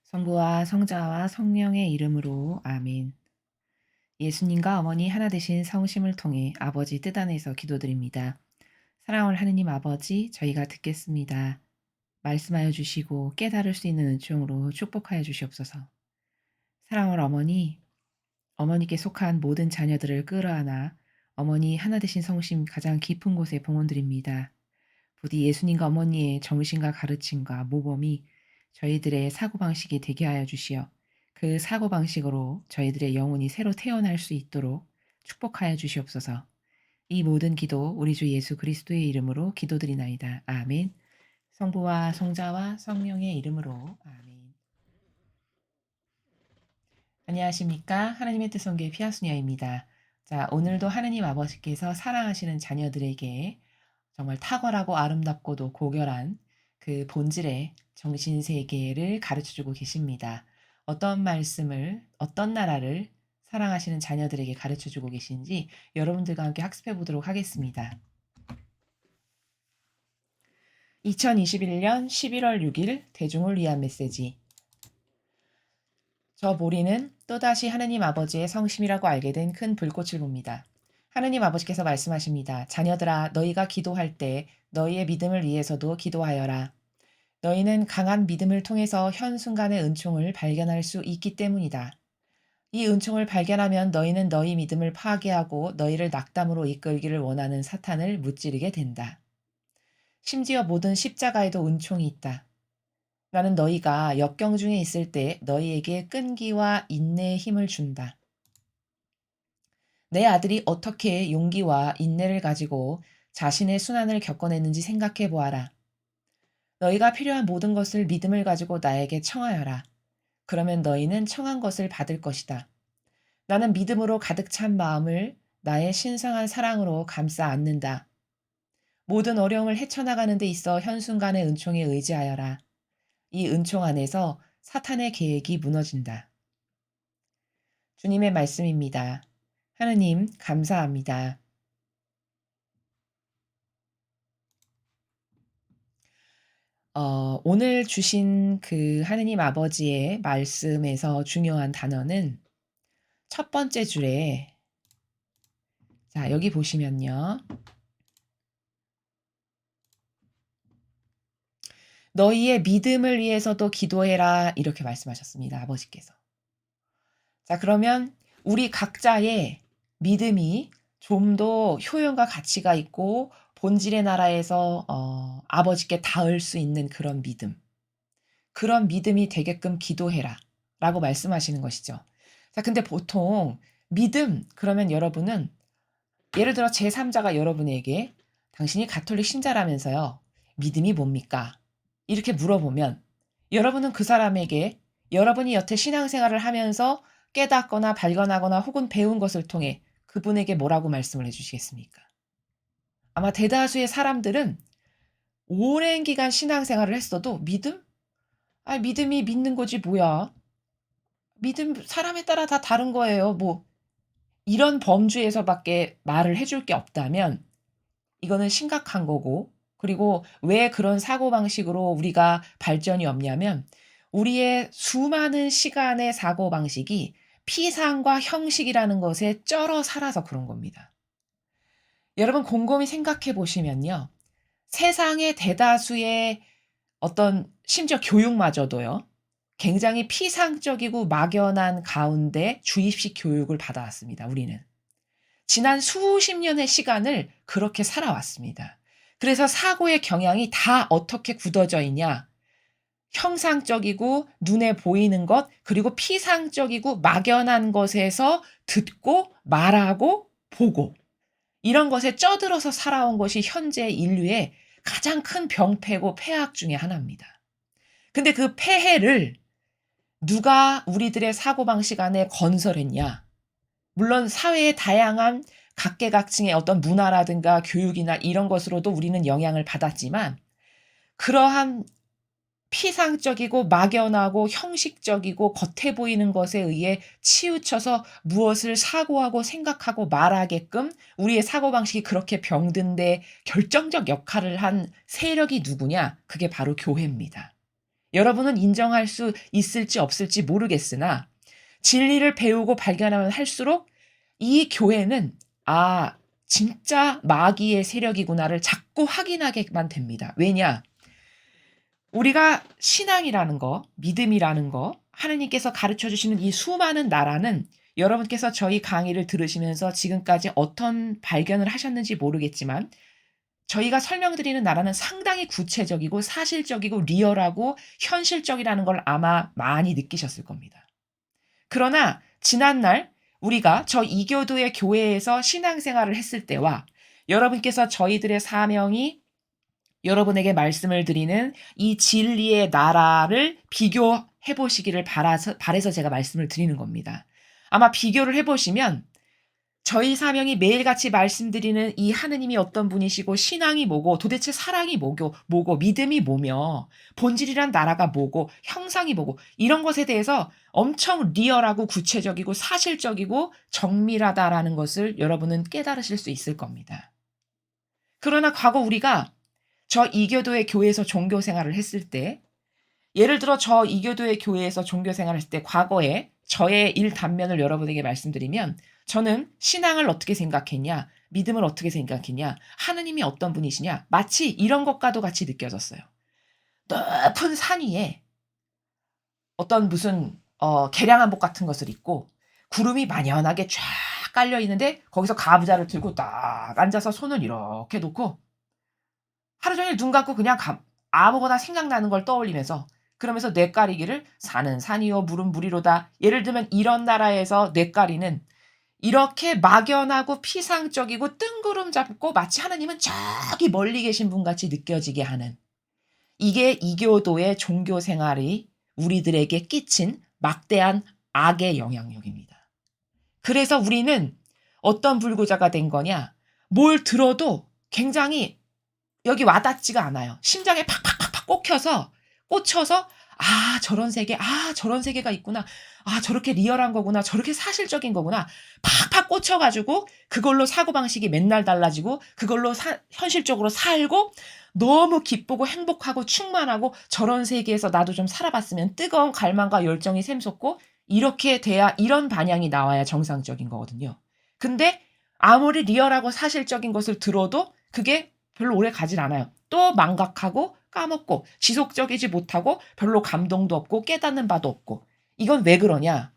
성부와 성자와 성령의 이름으로 아멘. 예수님과 어머니 하나 되신 성심을 통해 아버지 뜻 안에서 기도드립니다. 사랑하는 하느님 아버지, 저희가 듣겠습니다. 말씀하여 주시고 깨달을 수 있는 은총으로 축복하여 주시옵소서. 사랑하는 어머니, 어머니께 속한 모든 자녀들을 끌어안아 어머니 하나 되신 성심 가장 깊은 곳에 봉헌드립니다. 부디 예수님과 어머니의 정신과 가르침과 모범이 저희들의 사고방식이 되게 하여 주시어 그 사고방식으로 저희들의 영혼이 새로 태어날 수 있도록 축복하여 주시옵소서. 이 모든 기도 우리 주 예수 그리스도의 이름으로 기도드리나이다. 아멘. 성부와 성자와 성령의 이름으로 아멘. 안녕하십니까? 하나님의 뜻성교의 피아수녀입니다. 자, 오늘도 하느님 아버지께서 사랑하시는 자녀들에게 정말 탁월하고 아름답고도 고결한 그 본질의 정신세계를 가르쳐주고 계십니다. 어떤 말씀을, 어떤 나라를 사랑하시는 자녀들에게 가르쳐주고 계신지 여러분들과 함께 학습해 보도록 하겠습니다. 2021년 11월 6일 대중을 위한 메시지. 저 보리는 또다시 하느님 아버지의 성심이라고 알게 된 큰 불꽃을 봅니다. 하느님 아버지께서 말씀하십니다. 자녀들아, 너희가 기도할 때 너희의 믿음을 위해서도 기도하여라. 너희는 강한 믿음을 통해서 현 순간의 은총을 발견할 수 있기 때문이다. 이 은총을 발견하면 너희는 너희 믿음을 파괴하고 너희를 낙담으로 이끌기를 원하는 사탄을 무찌르게 된다. 심지어 모든 십자가에도 은총이 있다. 나는 너희가 역경 중에 있을 때 너희에게 끈기와 인내의 힘을 준다. 내 아들이 어떻게 용기와 인내를 가지고 자신의 순환을 겪어냈는지 생각해 보아라. 너희가 필요한 모든 것을 믿음을 가지고 나에게 청하여라. 그러면 너희는 청한 것을 받을 것이다. 나는 믿음으로 가득 찬 마음을 나의 신성한 사랑으로 감싸 안는다. 모든 어려움을 헤쳐나가는 데 있어 현순간의 은총에 의지하여라. 이 은총 안에서 사탄의 계획이 무너진다. 주님의 말씀입니다. 하느님, 감사합니다. 오늘 주신 그 하느님 아버지의 말씀에서 중요한 단어는 첫 번째 줄에, 자, 여기 보시면요. 너희의 믿음을 위해서도 기도해라. 이렇게 말씀하셨습니다. 아버지께서. 자, 그러면 우리 각자의 믿음이 좀 더 효용과 가치가 있고 본질의 나라에서 아버지께 닿을 수 있는 그런 믿음. 그런 믿음이 되게끔 기도해라. 라고 말씀하시는 것이죠. 자, 근데 보통 믿음, 그러면 여러분은 예를 들어 제3자가 여러분에게 당신이 가톨릭 신자라면서요. 믿음이 뭡니까? 이렇게 물어보면 여러분은 그 사람에게 여러분이 여태 신앙생활을 하면서 깨닫거나 발견하거나 혹은 배운 것을 통해 그분에게 뭐라고 말씀을 해주시겠습니까? 아마 대다수의 사람들은 오랜 기간 신앙생활을 했어도 믿음? 아, 믿음이 믿는 거지 뭐야. 믿음 사람에 따라 다 다른 거예요. 뭐 이런 범주에서밖에 말을 해줄 게 없다면 이거는 심각한 거고, 그리고 왜 그런 사고방식으로 우리가 발전이 없냐면 우리의 수많은 시간의 사고방식이 피상과 형식이라는 것에 쩔어 살아서 그런 겁니다. 여러분 곰곰이 생각해 보시면요. 세상의 대다수의 어떤 심지어 교육마저도요. 굉장히 피상적이고 막연한 가운데 주입식 교육을 받아왔습니다. 우리는. 지난 수십 년의 시간을 그렇게 살아왔습니다. 그래서 사고의 경향이 다 어떻게 굳어져 있냐? 형상적이고 눈에 보이는 것, 그리고 피상적이고 막연한 것에서 듣고 말하고 보고 이런 것에 쩌들어서 살아온 것이 현재 인류의 가장 큰 병폐고 폐악 중의 하나입니다. 근데 그 폐해를 누가 우리들의 사고방식 안에 건설했냐? 물론 사회의 다양한 각계각층의 어떤 문화라든가 교육이나 이런 것으로도 우리는 영향을 받았지만 그러한 피상적이고 막연하고 형식적이고 겉에 보이는 것에 의해 치우쳐서 무엇을 사고하고 생각하고 말하게끔 우리의 사고방식이 그렇게 병든 데 결정적 역할을 한 세력이 누구냐? 그게 바로 교회입니다. 여러분은 인정할 수 있을지 없을지 모르겠으나 진리를 배우고 발견하면 할수록 이 교회는 '아 진짜 마귀의 세력이구나.'를 자꾸 확인하게만 됩니다. 왜냐? 우리가 신앙이라는 거, 믿음이라는 거, 하느님께서 가르쳐 주시는 이 수많은 나라는 여러분께서 저희 강의를 들으시면서 지금까지 어떤 발견을 하셨는지 모르겠지만 저희가 설명드리는 나라는 상당히 구체적이고 사실적이고 리얼하고 현실적이라는 걸 아마 많이 느끼셨을 겁니다. 그러나 지난날 우리가 저 이교도의 교회에서 신앙생활을 했을 때와 여러분께서 저희들의 사명이 여러분에게 말씀을 드리는 이 진리의 나라를 비교해 보시기를 바라서 제가 말씀을 드리는 겁니다. 아마 비교를 해 보시면 저희 사명이 매일같이 말씀드리는 이 하느님이 어떤 분이시고 신앙이 뭐고 도대체 사랑이 뭐고 믿음이 뭐며 본질이란 나라가 뭐고 형상이 뭐고 이런 것에 대해서 엄청 리얼하고 구체적이고 사실적이고 정밀하다라는 것을 여러분은 깨달으실 수 있을 겁니다. 그러나 과거 우리가 저 이교도의 교회에서 종교 생활을 했을 때 예를 들어 저 이교도의 교회에서 종교 생활을 했을 때 과거에 저의 일 단면을 여러분에게 말씀드리면 저는 신앙을 어떻게 생각했냐, 믿음을 어떻게 생각했냐, 하느님이 어떤 분이시냐 마치 이런 것과도 같이 느껴졌어요. 높은 산 위에 어떤 무슨 계량한복 같은 것을 입고 구름이 만연하게 쫙 깔려 있는데 거기서 가부좌를 들고 딱 앉아서 손을 이렇게 놓고 하루 종일 눈 감고 그냥 아무거나 생각나는 걸 떠올리면서 그러면서 뇌까리기를 "산은 산이요 물은 물이로다." 예를 들면 이런 나라에서 뇌까리는 이렇게 막연하고 피상적이고 뜬구름 잡고 마치 하느님은 저기 멀리 계신 분 같이 느껴지게 하는 이게 이교도의 종교 생활이 우리들에게 끼친 막대한 악의 영향력입니다. 그래서 우리는 어떤 불구자가 된 거냐? 뭘 들어도 굉장히 여기 와닿지가 않아요. 심장에 팍팍팍팍 꽂혀서 '아 저런 세계. 아 저런 세계가 있구나. 아 저렇게 리얼한 거구나. 저렇게 사실적인 거구나.' 팍팍 꽂혀 가지고 그걸로 사고방식이 맨날 달라지고 그걸로 현실적으로 살고 너무 기쁘고 행복하고 충만하고 '저런 세계에서 나도 좀 살아봤으면.' 뜨거운 갈망과 열정이 샘솟고 이렇게 돼야 이런 반향이 나와야 정상적인 거거든요. 근데 아무리 리얼하고 사실적인 것을 들어도 그게 별로 오래 가진 않아요. 또 망각하고 까먹고 지속적이지 못하고 별로 감동도 없고 깨닫는 바도 없고. 이건 왜 그러냐?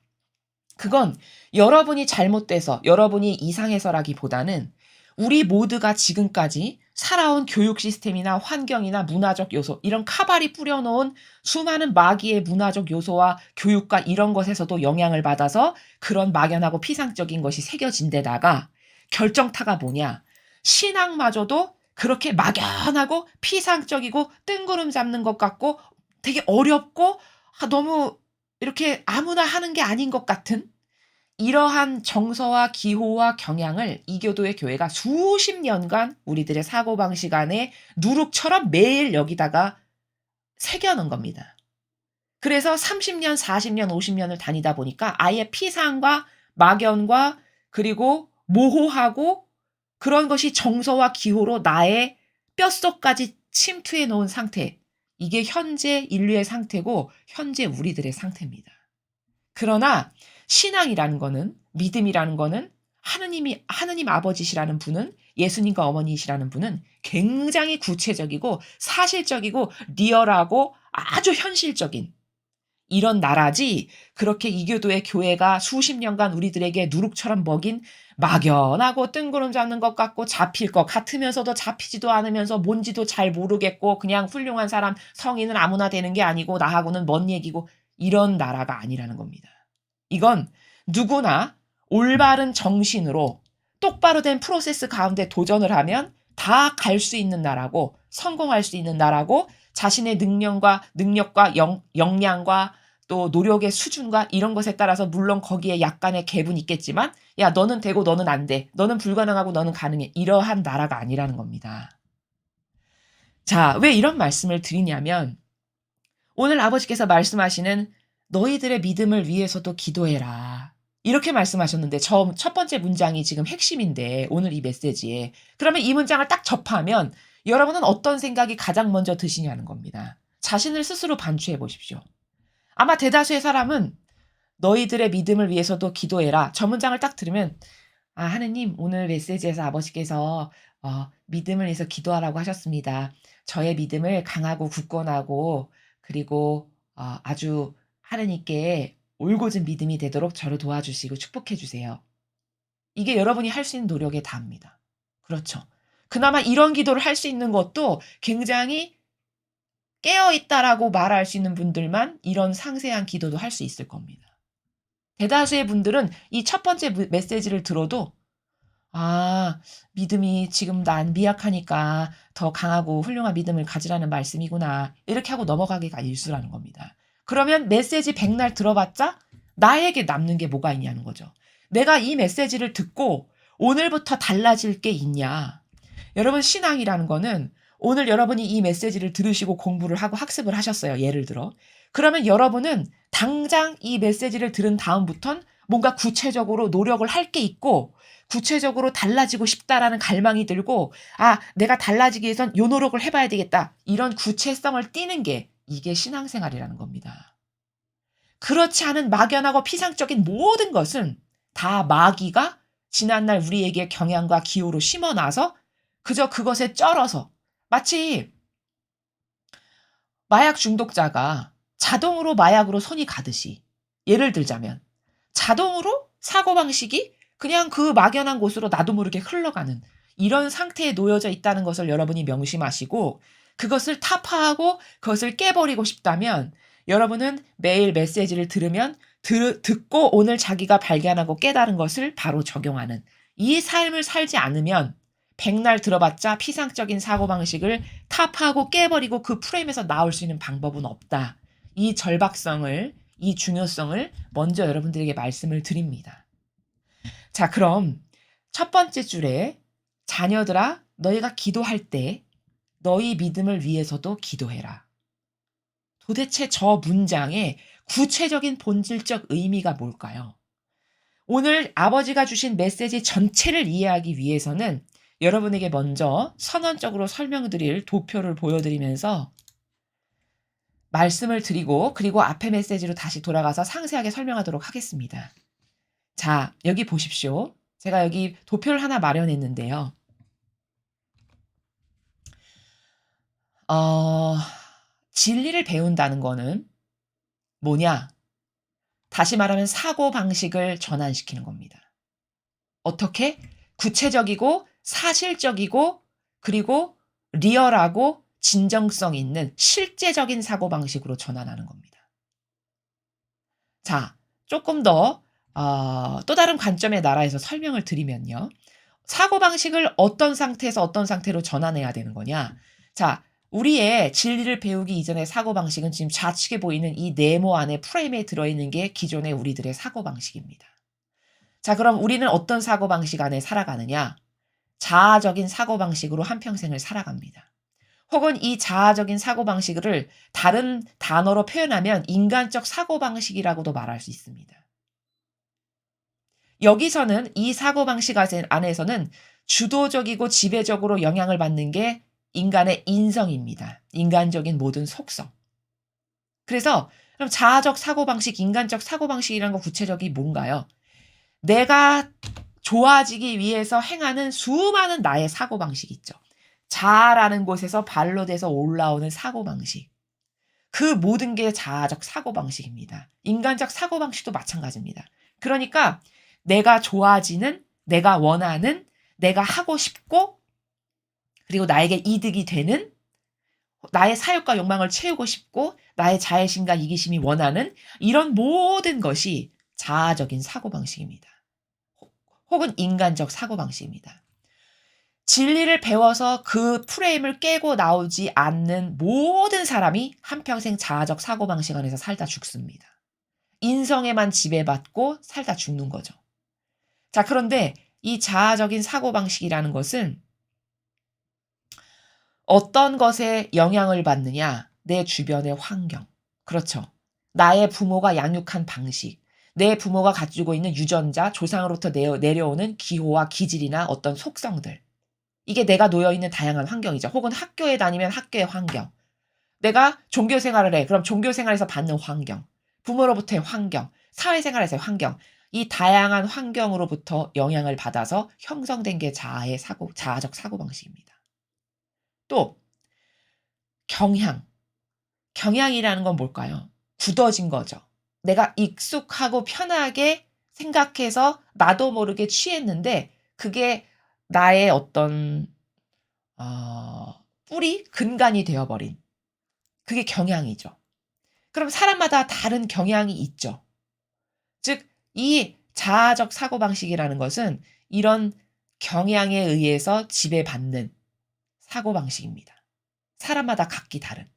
그건 여러분이 잘못돼서 여러분이 이상해서라기보다는 우리 모두가 지금까지 살아온 교육 시스템이나 환경이나 문화적 요소 이런 카발이 뿌려 놓은 수많은 마귀의 문화적 요소와 교육과 이런 것에서도 영향을 받아서 그런 막연하고 피상적인 것이 새겨진 데다가 결정타가 뭐냐? 신앙마저도 그렇게 막연하고 피상적이고 뜬구름 잡는 것 같고 되게 어렵고 너무 이렇게 아무나 하는 게 아닌 것 같은 이러한 정서와 기호와 경향을 이교도의 교회가 수십 년간 우리들의 사고방식 안에 누룩처럼 매일 여기다가 새겨 놓은 겁니다. 그래서 30 년, 40 년, 50 년을 다니다 보니까 아예 피상과 막연과 그리고 모호하고 그런 것이 정서와 기호로 나의 뼛속까지 침투해 놓은 상태. 이게 현재 인류의 상태고 현재 우리들의 상태입니다. 그러나 신앙이라는 거는 믿음이라는 거는 하느님 아버지시라는 분은 예수님과 어머니시라는 분은 굉장히 구체적이고 사실적이고 리얼하고 아주 현실적인 이런 나라지 그렇게 이교도의 교회가 수십 년간 우리들에게 누룩처럼 먹인 막연하고 뜬구름 잡는 것 같고 잡힐 것 같으면서도 잡히지도 않으면서 뭔지도 잘 모르겠고 그냥 훌륭한 사람 성인은 아무나 되는 게 아니고 나하고는 먼 얘기고 이런 나라가 아니라는 겁니다. 이건 누구나 올바른 정신으로 똑바로 된 프로세스 가운데 도전을 하면 다 갈 수 있는 나라고 성공할 수 있는 나라고 자신의 능력과 역량과 또 노력의 수준과 이런 것에 따라서 물론 거기에 약간의 갭은 있겠지만 야 너는 되고 너는 안 돼. 너는 불가능하고 너는 가능해. 이러한 나라가 아니라는 겁니다. 자, 왜 이런 말씀을 드리냐면 오늘 아버지께서 말씀하시는 "너희들의 믿음을 위해서도 기도해라." 이렇게 말씀하셨는데 첫 번째 문장이 지금 핵심인데 오늘 이 메시지에. 그러면 이 문장을 딱 접하면 여러분은 어떤 생각이 가장 먼저 드시냐는 겁니다. 자신을 스스로 반추해 보십시오. 아마 대다수의 사람은 너희들의 믿음을 위해서도 기도해라. 저 문장을 딱 들으면 아 하느님 오늘 메시지에서 아버지께서 믿음을 위해서 기도하라고 하셨습니다. 저의 믿음을 강하고 굳건하고 그리고 아주 하느님께 올곧은 믿음이 되도록 저를 도와주시고 축복해 주세요. 이게 여러분이 할 수 있는 노력에 다합니다. 그렇죠. 그나마 이런 기도를 할 수 있는 것도 굉장히 깨어 있다라고 말할 수 있는 분들만 이런 상세한 기도도 할 수 있을 겁니다. 대다수의 분들은 이 첫 번째 메시지를 들어도 믿음이 지금 난 미약하니까 더 강하고 훌륭한 믿음을 가지라는 말씀이구나. 이렇게 하고 넘어가기가 일수라는 겁니다. 그러면 메시지 백날 들어봤자 나에게 남는 게 뭐가 있냐는 거죠. 내가 이 메시지를 듣고 오늘부터 달라질 게 있냐. 여러분 신앙이라는 거는 오늘 여러분이 이 메시지를 들으시고 공부를 하고 학습을 하셨어요. 예를 들어. 그러면 여러분은 당장 이 메시지를 들은 다음부턴 뭔가 구체적으로 노력을 할 게 있고 구체적으로 달라지고 싶다라는 갈망이 들고 내가 달라지기 위해선 요 노력을 해봐야 되겠다. 이런 구체성을 띠는 게 이게 신앙생활이라는 겁니다. 그렇지 않은 막연하고 피상적인 모든 것은 다 마귀가 지난날 우리에게 경향과 기호로 심어놔서 그저 그것에 쩔어서 마치 마약 중독자가 자동으로 마약으로 손이 가듯이 예를 들자면 자동으로 사고방식이 그냥 그 막연한 곳으로 나도 모르게 흘러가는 이런 상태에 놓여져 있다는 것을 여러분이 명심하시고 그것을 타파하고 그것을 깨버리고 싶다면 여러분은 매일 메시지를 들으면 듣고 오늘 자기가 발견하고 깨달은 것을 바로 적용하는 이 삶을 살지 않으면 백날 들어봤자 피상적인 사고방식을 타파하고 깨버리고 그 프레임에서 나올 수 있는 방법은 없다. 이 절박성을 이 중요성을 먼저 여러분들에게 말씀을 드립니다. 자, 그럼 첫 번째 줄에 자녀들아 너희가 기도할 때 너희 믿음을 위해서도 기도해라. 도대체 저 문장의 구체적인 본질적 의미가 뭘까요? 오늘 아버지가 주신 메시지 전체를 이해하기 위해서는 여러분에게 먼저 선언적으로 설명드릴 도표를 보여드리면서 말씀을 드리고 그리고 앞에 메시지로 다시 돌아가서 상세하게 설명하도록 하겠습니다. 자, 여기 보십시오. 제가 여기 도표를 하나 마련했는데요. 진리를 배운다는 거는 뭐냐? 다시 말하면 사고방식을 전환시키는 겁니다. 어떻게? 구체적이고 사실적이고 그리고 리얼하고 진정성 있는 실제적인 사고방식으로 전환하는 겁니다. 자, 조금 더 또 다른 관점의 나라에서 설명을 드리면요. 사고방식을 어떤 상태에서 어떤 상태로 전환해야 되는 거냐. 자, 우리의 진리를 배우기 이전의 사고방식은 지금 좌측에 보이는 이 네모 안에 프레임에 들어있는 게 기존의 우리들의 사고방식입니다. 자, 그럼 우리는 어떤 사고방식 안에 살아가느냐? 자아적인 사고방식으로 한평생을 살아갑니다. 혹은 이 자아적인 사고방식을 다른 단어로 표현하면 인간적 사고방식이라고도 말할 수 있습니다. 여기서는 이 사고방식 안에서는 주도적이고 지배적으로 영향을 받는 게 인간의 인성입니다. 인간적인 모든 속성. 그래서 그럼 자아적 사고방식, 인간적 사고방식이라는 거 구체적이 뭔가요? 내가 좋아지기 위해서 행하는 수많은 나의 사고방식이 있죠. 자아라는 곳에서 발로 돼서 올라오는 사고방식. 그 모든 게 자아적 사고방식입니다. 인간적 사고방식도 마찬가지입니다. 그러니까 내가 좋아지는, 내가 원하는, 내가 하고 싶고 그리고 나에게 이득이 되는 나의 사욕과 욕망을 채우고 싶고 나의 자애심과 이기심이 원하는 이런 모든 것이 자아적인 사고방식입니다. 혹은 인간적 사고방식입니다. 진리를 배워서 그 프레임을 깨고 나오지 않는 모든 사람이 한평생 자아적 사고방식 안에서 살다 죽습니다. 인성에만 지배받고 살다 죽는 거죠. 자, 그런데 이 자아적인 사고방식이라는 것은 어떤 것에 영향을 받느냐? 내 주변의 환경. 그렇죠. 나의 부모가 양육한 방식, 내 부모가 가지고 있는 유전자, 조상으로부터 내려오는 기호와 기질이나 어떤 속성들. 이게 내가 놓여있는 다양한 환경이죠. 혹은 학교에 다니면 학교의 환경. 내가 종교 생활을 해. 그럼 종교 생활에서 받는 환경, 부모로부터의 환경, 사회생활에서의 환경, 이 다양한 환경으로부터 영향을 받아서 형성된 게 자아적 사고방식입니다. 또 경향. 경향이라는 건 뭘까요? 굳어진 거죠. 내가 익숙하고 편하게 생각해서 나도 모르게 취했는데 그게 나의 어떤 뿌리, 근간이 되어버린 그게 경향이죠. 그럼 사람마다 다른 경향이 있죠. 즉, 이 자아적 사고방식이라는 것은 이런 경향에 의해서 지배받는 사고방식입니다. 사람마다 각기 다른.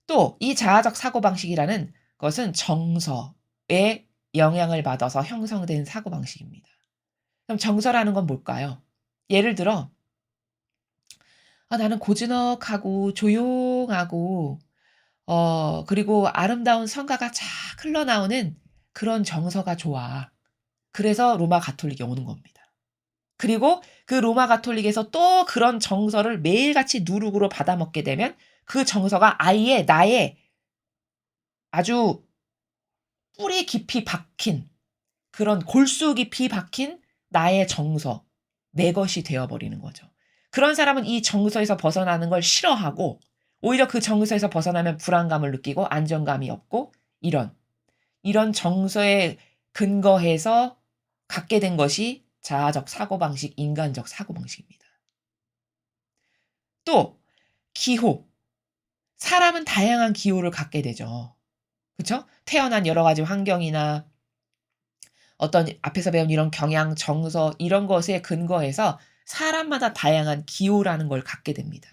또 이 자아적 사고방식이라는 것은 정서에 영향을 받아서 형성된 사고방식입니다. 그럼 정서라는 건 뭘까요? 예를 들어 나는 고즈넉하고 조용하고 그리고 아름다운 성가가 쫙 흘러나오는 그런 정서가 좋아. 그래서 로마 가톨릭에 오는 겁니다. 그리고 그 로마 가톨릭에서 또 그런 정서를 매일같이 누룩으로 받아먹게 되면 그 정서가 아예 나의 아주 뿌리 깊이 박힌 그런 골수 깊이 박힌 나의 정서, 내 것이 되어버리는 거죠. 그런 사람은 이 정서에서 벗어나는 걸 싫어하고 오히려 그 정서에서 벗어나면 불안감을 느끼고 안정감이 없고 이런 정서에 근거해서 갖게 된 것이 자아적 사고방식, 인간적 사고방식입니다. 또 기호. 사람은 다양한 기호를 갖게 되죠. 그렇죠? 태어난 여러 가지 환경이나 어떤 앞에서 배운 이런 경향, 정서 이런 것에 근거해서 사람마다 다양한 기호라는 걸 갖게 됩니다.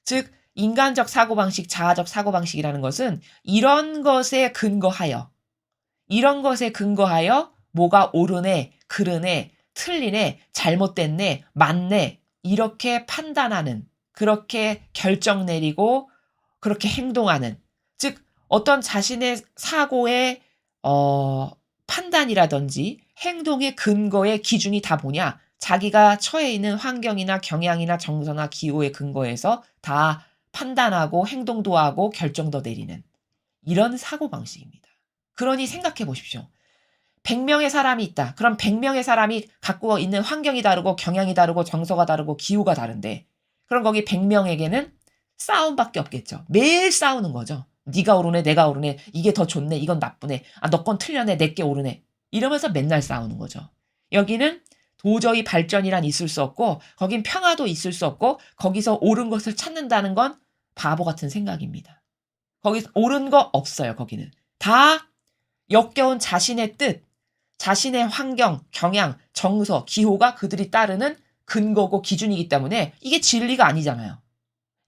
즉 인간적 사고방식, 자아적 사고방식이라는 것은 이런 것에 근거하여 뭐가 옳으네, 그르네, 틀리네, 잘못됐네, 맞네 이렇게 판단하는, 그렇게 결정 내리고 그렇게 행동하는, 즉 어떤 자신의 사고의 판단이라든지 행동의 근거의 기준이 다 뭐냐? 자기가 처해 있는 환경이나 경향이나 정서나 기호에 근거해서 다 판단하고 행동도 하고 결정도 내리는 이런 사고방식입니다. 그러니 생각해 보십시오. 100명의 사람이 있다. 그럼 100명의 사람이 갖고 있는 환경이 다르고 경향이 다르고 정서가 다르고 기호가 다른데 그럼 거기 100명에게는 싸움밖에 없겠죠. 매일 싸우는 거죠. 네가 옳으네, 내가 옳으네, 이게 더 좋네, 이건 나쁘네, 너 건 틀렸네, 내게 옳으네 이러면서 맨날 싸우는 거죠. 여기는 도저히 발전이란 있을 수 없고 거긴 평화도 있을 수 없고 거기서 옳은 것을 찾는다는 건 바보 같은 생각입니다. 거기서 옳은 거 없어요. 거기는 다 역겨운 자신의 뜻, 자신의 환경, 경향, 정서, 기호가 그들이 따르는 근거고 기준이기 때문에 이게 진리가 아니잖아요.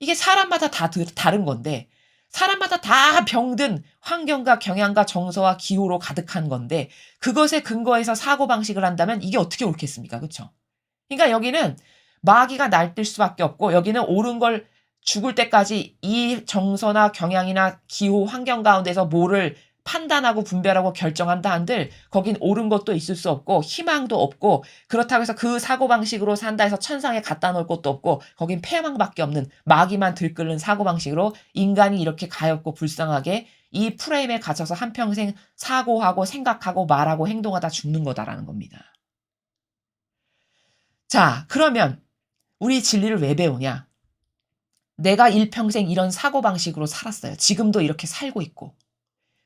이게 사람마다 다 다른 건데 사람마다 다 병든 환경과 경향과 정서와 기호로 가득한 건데 그것에 근거해서 사고방식을 한다면 이게 어떻게 옳겠습니까? 그렇죠? 그러니까 여기는 마귀가 날뛸 수밖에 없고 여기는 옳은 걸 죽을 때까지 이 정서나 경향이나 기호 환경 가운데서 뭐를 판단하고 분별하고 결정한다 한들 거긴 옳은 것도 있을 수 없고 희망도 없고 그렇다고 해서 그 사고방식으로 산다 해서 천상에 갖다 놓을 것도 없고 거긴 패망밖에 없는 마귀만 들끓는 사고방식으로 인간이 이렇게 가엾고 불쌍하게 이 프레임에 갇혀서 한평생 사고하고 생각하고 말하고 행동하다 죽는 거다라는 겁니다. 자, 그러면 우리 진리를 왜 배우냐? 내가 일평생 이런 사고방식으로 살았어요. 지금도 이렇게 살고 있고.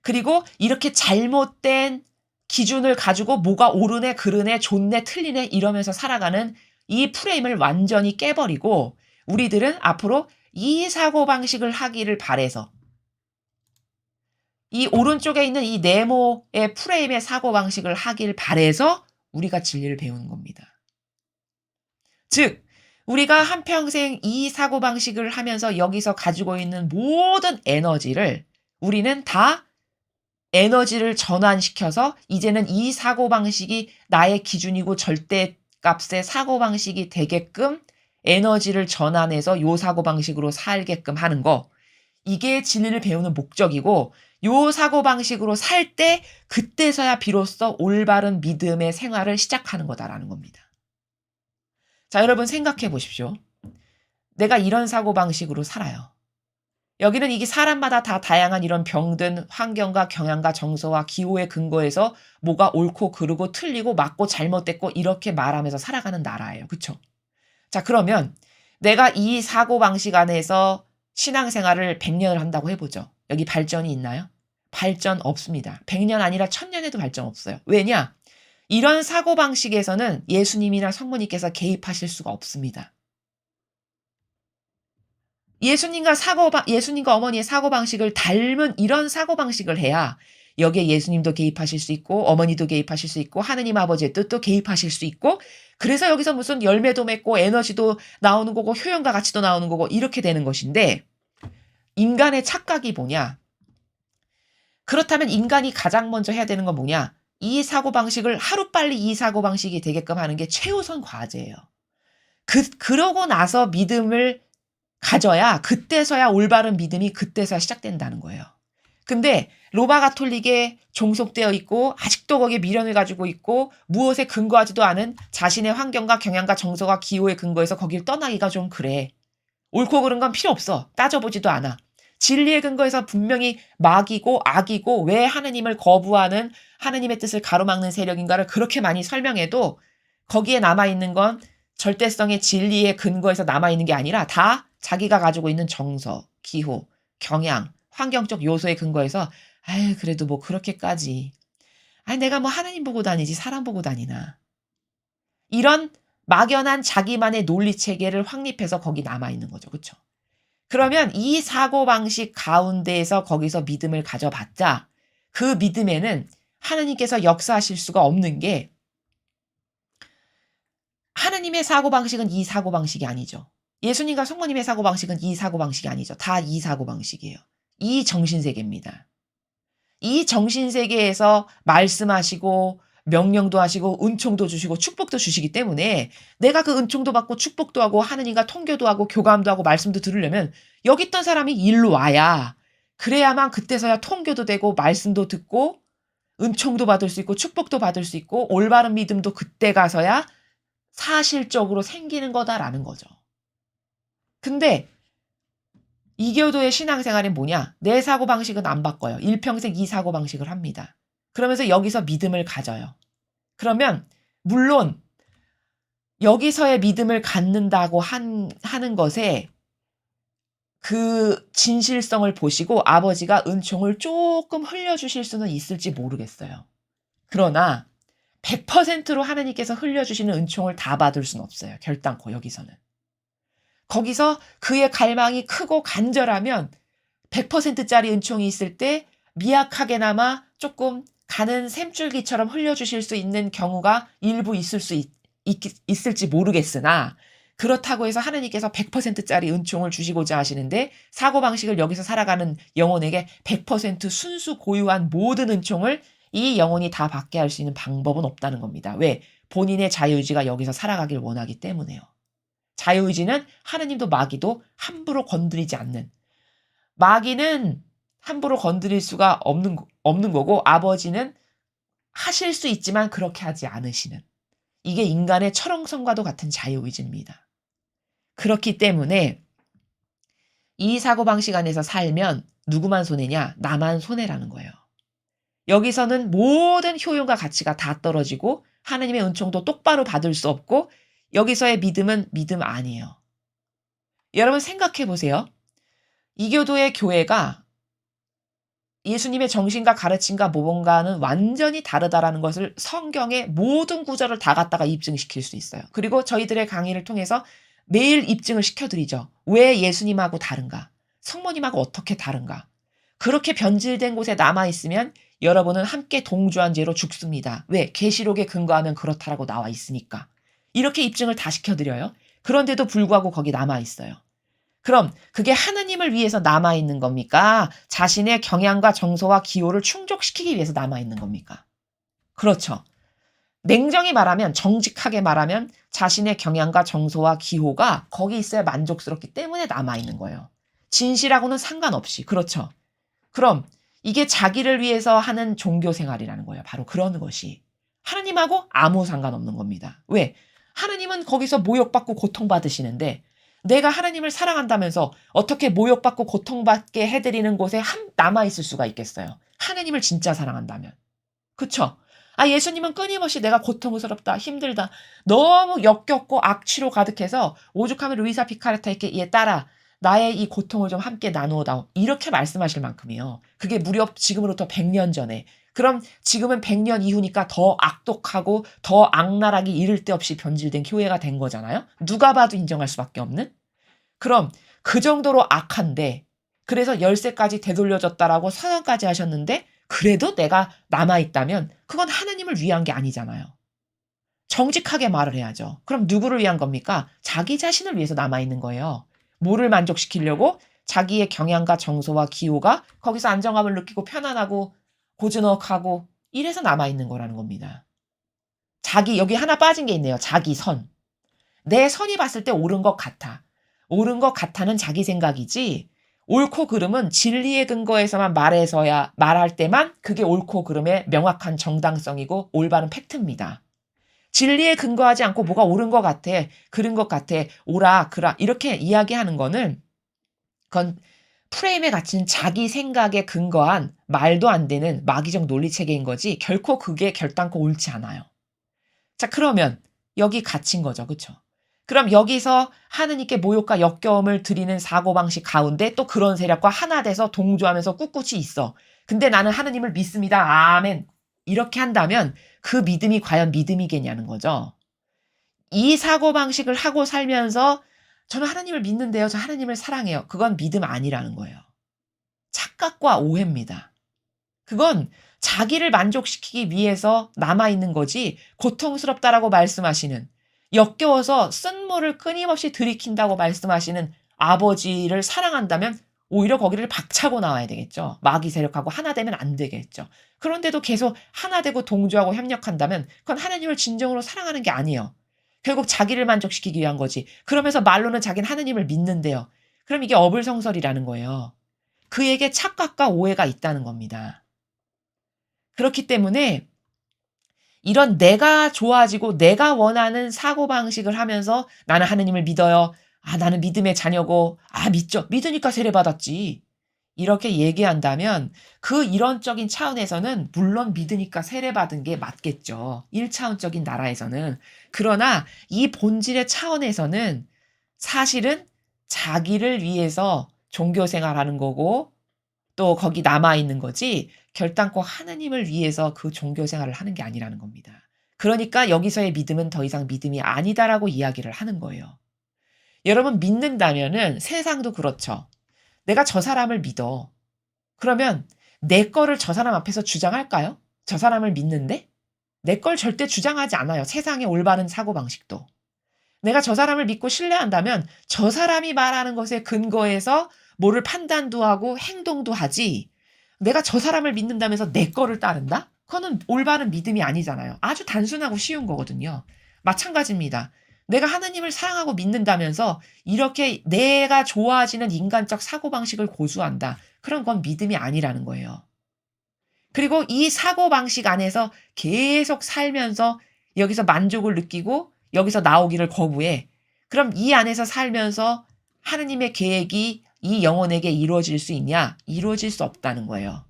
그리고 이렇게 잘못된 기준을 가지고 뭐가 옳으네, 그르네, 좋네, 틀리네 이러면서 살아가는 이 프레임을 완전히 깨버리고 우리들은 앞으로 이 사고방식을 하기를 바래서 이 오른쪽에 있는 이 네모의 프레임의 사고방식을 하길 바래서 우리가 진리를 배우는 겁니다. 즉 우리가 한평생 이 사고방식을 하면서 여기서 가지고 있는 모든 에너지를 우리는 다 에너지를 전환시켜서 이제는 이 사고방식이 나의 기준이고 절대값의 사고방식이 되게끔 에너지를 전환해서 요 사고방식으로 살게끔 하는 거. 이게 진리를 배우는 목적이고 요 사고방식으로 살 때 그때서야 비로소 올바른 믿음의 생활을 시작하는 거다라는 겁니다. 자, 여러분 생각해 보십시오. 내가 이런 사고방식으로 살아요. 여기는 이게 사람마다 다 다양한 이런 병든 환경과 경향과 정서와 기호에 근거해서 뭐가 옳고 그르고 틀리고 맞고 잘못됐고 이렇게 말하면서 살아가는 나라예요. 그쵸? 자, 그러면 내가 이 사고방식 안에서 신앙생활을 100년을 한다고 해보죠. 여기 발전이 있나요? 발전 없습니다. 100년 아니라 1000년에도 발전 없어요. 왜냐? 이런 사고방식에서는 예수님이나 성모님께서 개입하실 수가 없습니다. 예수님과 어머니의 사고방식을 닮은 이런 사고방식을 해야 여기에 예수님도 개입하실 수 있고 어머니도 개입하실 수 있고 하느님 아버지의 뜻도 개입하실 수 있고 그래서 여기서 무슨 열매도 맺고 에너지도 나오는 거고 효용과 가치도 나오는 거고 이렇게 되는 것인데 인간의 착각이 뭐냐? 그렇다면 인간이 가장 먼저 해야 되는 건 뭐냐? 이 사고방식을 하루빨리 이 사고방식이 되게끔 하는 게 최우선 과제예요. 그러고 나서 믿음을 가져야 그때서야 올바른 믿음이 그때서야 시작된다는 거예요. 근데 로마 가톨릭에 종속되어 있고 아직도 거기에 미련을 가지고 있고 무엇에 근거하지도 않은 자신의 환경과 경향과 정서와 기호에 근거해서 거길 떠나기가 좀 그래. 옳고 그른 건 필요 없어. 따져보지도 않아. 진리에 근거해서 분명히 마귀고 악이고 왜 하느님을 거부하는 하느님의 뜻을 가로막는 세력인가를 그렇게 많이 설명해도 거기에 남아있는 건 절대성의 진리에 근거해서 남아있는 게 아니라 다 자기가 가지고 있는 정서, 기호, 경향, 환경적 요소에 근거해서 아유 그래도 뭐 그렇게까지 아니 내가 뭐 하느님 보고 다니지 사람 보고 다니나 이런 막연한 자기만의 논리 체계를 확립해서 거기 남아있는 거죠. 그렇죠? 그러면 이 사고방식 가운데에서 거기서 믿음을 가져봤자 그 믿음에는 하느님께서 역사하실 수가 없는 게 하느님의 사고방식은 이 사고방식이 아니죠. 예수님과 성모님의 사고방식은 이 사고방식이 아니죠. 다 이 사고방식이에요. 이 정신세계입니다. 이 정신세계에서 말씀하시고 명령도 하시고 은총도 주시고 축복도 주시기 때문에 내가 그 은총도 받고 축복도 하고 하느님과 통교도 하고 교감도 하고 말씀도 들으려면 여기 있던 사람이 일로 와야 그래야만 그때서야 통교도 되고 말씀도 듣고 은총도 받을 수 있고 축복도 받을 수 있고 올바른 믿음도 그때 가서야 사실적으로 생기는 거다라는 거죠. 근데 이교도의 신앙생활은 뭐냐? 내 사고방식은 안 바꿔요. 일평생 이 사고방식을 합니다. 그러면서 여기서 믿음을 가져요. 그러면 물론 여기서의 믿음을 갖는다고 하는 것에 그 진실성을 보시고 아버지가 은총을 조금 흘려주실 수는 있을지 모르겠어요. 그러나 100%로 하나님께서 흘려주시는 은총을 다 받을 수는 없어요. 결단코 여기서는. 거기서 그의 갈망이 크고 간절하면 100%짜리 은총이 있을 때 미약하게나마 조금 가는 샘줄기처럼 흘려주실 수 있는 경우가 일부 있을지 모르겠으나 그렇다고 해서 하느님께서 100%짜리 은총을 주시고자 하시는데 사고방식을 여기서 살아가는 영혼에게 100% 순수 고유한 모든 은총을 이 영혼이 다 받게 할 수 있는 방법은 없다는 겁니다. 왜? 본인의 자유의지가 여기서 살아가길 원하기 때문에요. 자유의지는 하느님도 마귀도 함부로 건드리지 않는 마귀는 함부로 건드릴 수가 없는 거고 아버지는 하실 수 있지만 그렇게 하지 않으시는 이게 인간의 철옹성과도 같은 자유의지입니다. 그렇기 때문에 이 사고방식 안에서 살면 누구만 손해냐? 나만 손해라는 거예요. 여기서는 모든 효용과 가치가 다 떨어지고 하느님의 은총도 똑바로 받을 수 없고 여기서의 믿음은 믿음 아니에요. 여러분 생각해 보세요. 이교도의 교회가 예수님의 정신과 가르침과 모범과는 완전히 다르다라는 것을 성경의 모든 구절을 다 갖다가 입증시킬 수 있어요. 그리고 저희들의 강의를 통해서 매일 입증을 시켜드리죠. 왜 예수님하고 다른가? 성모님하고 어떻게 다른가? 그렇게 변질된 곳에 남아있으면 여러분은 함께 동조한 죄로 죽습니다. 왜? 계시록에 근거하면 그렇다라고 나와 있으니까. 이렇게 입증을 다 시켜드려요. 그런데도 불구하고 거기 남아있어요. 그럼 그게 하느님을 위해서 남아있는 겁니까? 자신의 경향과 정서와 기호를 충족시키기 위해서 남아있는 겁니까? 그렇죠. 냉정히 말하면 정직하게 말하면 자신의 경향과 정서와 기호가 거기 있어야 만족스럽기 때문에 남아있는 거예요. 진실하고는 상관없이. 그렇죠. 그럼 이게 자기를 위해서 하는 종교생활이라는 거예요. 바로 그런 것이. 하느님하고 아무 상관없는 겁니다. 왜? 하느님은 거기서 모욕받고 고통받으시는데 내가 하나님을 사랑한다면서 어떻게 모욕받고 고통받게 해드리는 곳에 남아있을 수가 있겠어요. 하나님을 진짜 사랑한다면. 그쵸? 예수님은 끊임없이 내가 고통스럽다, 힘들다, 너무 역겹고 악취로 가득해서 오죽하면 루이사 피카르타에게 얘 따라 나의 이 고통을 좀 함께 나누어다오. 이렇게 말씀하실 만큼이에요. 그게 무려 지금으로부터 100년 전에. 그럼 지금은 100년 이후니까 더 악독하고 더 악랄하게 이를 데 없이 변질된 교회가 된 거잖아요. 누가 봐도 인정할 수밖에 없는. 그럼 그 정도로 악한데 그래서 열쇠까지 되돌려줬다라고 선언까지 하셨는데 그래도 내가 남아있다면 그건 하나님을 위한 게 아니잖아요. 정직하게 말을 해야죠. 그럼 누구를 위한 겁니까? 자기 자신을 위해서 남아있는 거예요. 뭐를 만족시키려고? 자기의 경향과 정서와 기호가 거기서 안정감을 느끼고 편안하고 고즈넉하고 이래서 남아있는 거라는 겁니다. 여기 하나 빠진 게 있네요. 자기 선. 내 선이 봤을 때 옳은 것 같아. 옳은 것 같아는 자기 생각이지 옳고 그름은 진리의 근거에서만 말할 때만 그게 옳고 그름의 명확한 정당성이고 올바른 팩트입니다. 진리에 근거하지 않고 뭐가 옳은 것 같아, 그른 것 같아, 오라, 그라 이렇게 이야기하는 거는 그건 프레임에 갇힌 자기 생각에 근거한 말도 안 되는 마귀적 논리체계인 거지 결코 그게 결단코 옳지 않아요. 자, 그러면 여기 갇힌 거죠. 그쵸? 그럼 여기서 하느님께 모욕과 역겨움을 드리는 사고방식 가운데 또 그런 세력과 하나 돼서 동조하면서 꿋꿋이 있어. 근데 나는 하느님을 믿습니다. 아멘. 이렇게 한다면 그 믿음이 과연 믿음이겠냐는 거죠. 이 사고방식을 하고 살면서 저는 하나님을 믿는데요. 저 하나님을 사랑해요. 그건 믿음 아니라는 거예요. 착각과 오해입니다. 그건 자기를 만족시키기 위해서 남아있는 거지 고통스럽다라고 말씀하시는 역겨워서 쓴물을 끊임없이 들이킨다고 말씀하시는 아버지를 사랑한다면 오히려 거기를 박차고 나와야 되겠죠. 마귀 세력하고 하나 되면 안 되겠죠. 그런데도 계속 하나 되고 동조하고 협력한다면 그건 하나님을 진정으로 사랑하는 게 아니에요. 결국 자기를 만족시키기 위한 거지. 그러면서 말로는 자기는 하나님을 믿는데요. 그럼 이게 어불성설이라는 거예요. 그에게 착각과 오해가 있다는 겁니다. 그렇기 때문에 이런 내가 좋아지고 내가 원하는 사고방식을 하면서 나는 하느님을 믿어요. 나는 믿음의 자녀고, 믿죠. 믿으니까 세례받았지. 이렇게 얘기한다면 그 이론적인 차원에서는 물론 믿으니까 세례받은 게 맞겠죠. 1차원적인 나라에서는. 그러나 이 본질의 차원에서는 사실은 자기를 위해서 종교 생활하는 거고 또 거기 남아있는 거지 결단코 하느님을 위해서 그 종교 생활을 하는 게 아니라는 겁니다. 그러니까 여기서의 믿음은 더 이상 믿음이 아니다라고 이야기를 하는 거예요. 여러분 믿는다면은 세상도 그렇죠. 내가 저 사람을 믿어. 그러면 내 거를 저 사람 앞에서 주장할까요? 저 사람을 믿는데? 내 걸 절대 주장하지 않아요. 세상의 올바른 사고방식도. 내가 저 사람을 믿고 신뢰한다면 저 사람이 말하는 것에 근거해서 뭐를 판단도 하고 행동도 하지 내가 저 사람을 믿는다면서 내 거를 따른다? 그거는 올바른 믿음이 아니잖아요. 아주 단순하고 쉬운 거거든요. 마찬가지입니다. 내가 하나님을 사랑하고 믿는다면서 이렇게 내가 좋아지는 인간적 사고방식을 고수한다. 그런 건 믿음이 아니라는 거예요. 그리고 이 사고방식 안에서 계속 살면서 여기서 만족을 느끼고 여기서 나오기를 거부해. 그럼 이 안에서 살면서 하느님의 계획이 이 영혼에게 이루어질 수 있냐? 이루어질 수 없다는 거예요.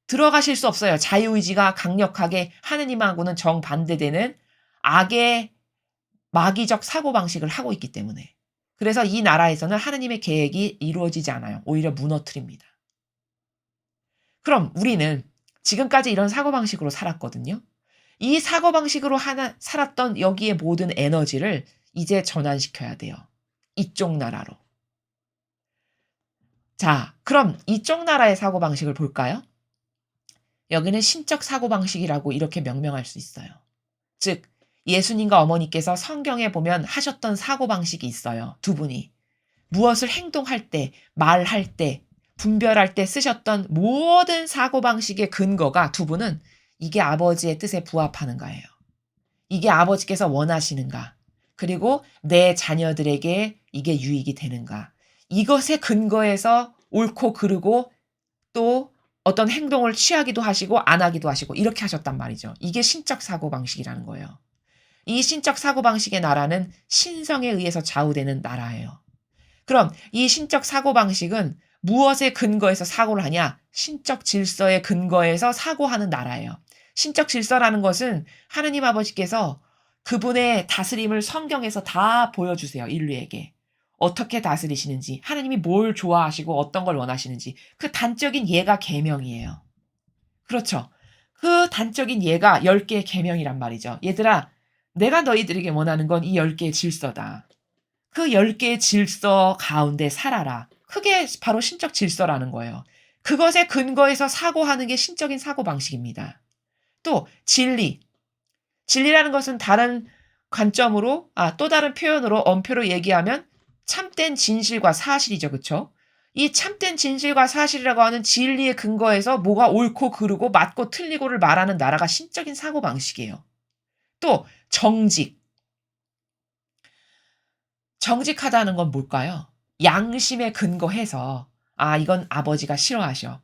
들어가실 수 없어요. 자유의지가 강력하게 하느님하고는 정반대되는 악의 마귀적 사고방식을 하고 있기 때문에. 그래서 이 나라에서는 하느님의 계획이 이루어지지 않아요. 오히려 무너뜨립니다. 그럼 우리는 지금까지 이런 사고방식으로 살았거든요. 이 사고방식으로 살았던 여기에 모든 에너지를 이제 전환시켜야 돼요. 이쪽 나라로. 자, 그럼 이쪽 나라의 사고방식을 볼까요? 여기는 신적 사고방식이라고 이렇게 명명할 수 있어요. 즉, 예수님과 어머니께서 성경에 보면 하셨던 사고방식이 있어요. 두 분이. 무엇을 행동할 때, 말할 때, 분별할 때 쓰셨던 모든 사고방식의 근거가 두 분은 이게 아버지의 뜻에 부합하는가예요. 이게 아버지께서 원하시는가. 그리고 내 자녀들에게 이게 유익이 되는가. 이것의 근거에서 옳고 그르고 또 어떤 행동을 취하기도 하시고 안 하기도 하시고 이렇게 하셨단 말이죠. 이게 신적 사고방식이라는 거예요. 이 신적 사고방식의 나라는 신성에 의해서 좌우되는 나라예요. 그럼 이 신적 사고방식은 무엇에 근거해서 사고를 하냐? 신적 질서에 근거해서 사고하는 나라예요. 신적 질서라는 것은 하느님 아버지께서 그분의 다스림을 성경에서 다 보여주세요, 인류에게. 어떻게 다스리시는지, 하느님이 뭘 좋아하시고 어떤 걸 원하시는지, 그 단적인 예가 계명이에요. 그렇죠. 그 단적인 예가 10개의 계명이란 말이죠. 얘들아, 내가 너희들에게 원하는 건 이 10개의 질서다. 그 10개의 질서 가운데 살아라. 그게 바로 신적 질서라는 거예요. 그것에 근거해서 사고하는 게 신적인 사고방식입니다. 또 진리. 진리라는 것은 다른 관점으로, 또 다른 표현으로, 엄표로 얘기하면 참된 진실과 사실이죠. 그쵸? 이 참된 진실과 사실이라고 하는 진리에 근거해서 뭐가 옳고 그르고 맞고 틀리고를 말하는 나라가 신적인 사고방식이에요. 또 정직. 정직하다는 건 뭘까요? 양심에 근거해서 이건 아버지가 싫어하셔.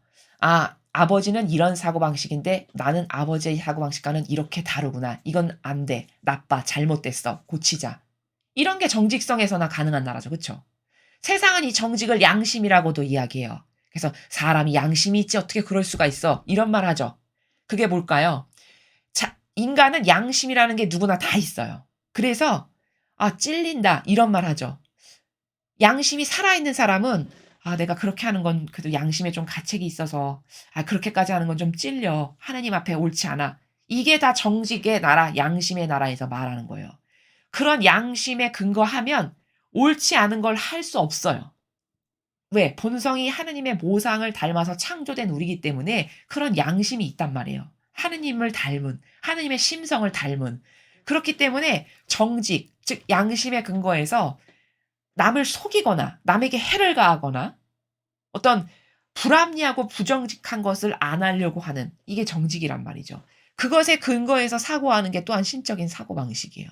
아버지는 이런 사고방식인데 나는 아버지의 사고방식과는 이렇게 다르구나. 이건 안 돼. 나빠. 잘못됐어. 고치자. 이런 게 정직성에서나 가능한 나라죠. 그쵸? 세상은 이 정직을 양심이라고도 이야기해요. 그래서 사람이 양심이 있지 어떻게 그럴 수가 있어. 이런 말 하죠. 그게 뭘까요? 인간은 양심이라는 게 누구나 다 있어요. 그래서 찔린다 이런 말 하죠. 양심이 살아있는 사람은 내가 그렇게 하는 건 그래도 양심에 좀 가책이 있어서 그렇게까지 하는 건 좀 찔려. 하나님 앞에 옳지 않아. 이게 다 정직의 나라, 양심의 나라에서 말하는 거예요. 그런 양심에 근거하면 옳지 않은 걸 할 수 없어요. 왜? 본성이 하느님의 모상을 닮아서 창조된 우리이기 때문에 그런 양심이 있단 말이에요. 하느님을 닮은, 하느님의 심성을 닮은. 그렇기 때문에 정직, 즉 양심에 근거해서 남을 속이거나 남에게 해를 가하거나 어떤 불합리하고 부정직한 것을 안 하려고 하는 이게 정직이란 말이죠. 그것에 근거해서 사고하는 게 또한 신적인 사고방식이에요.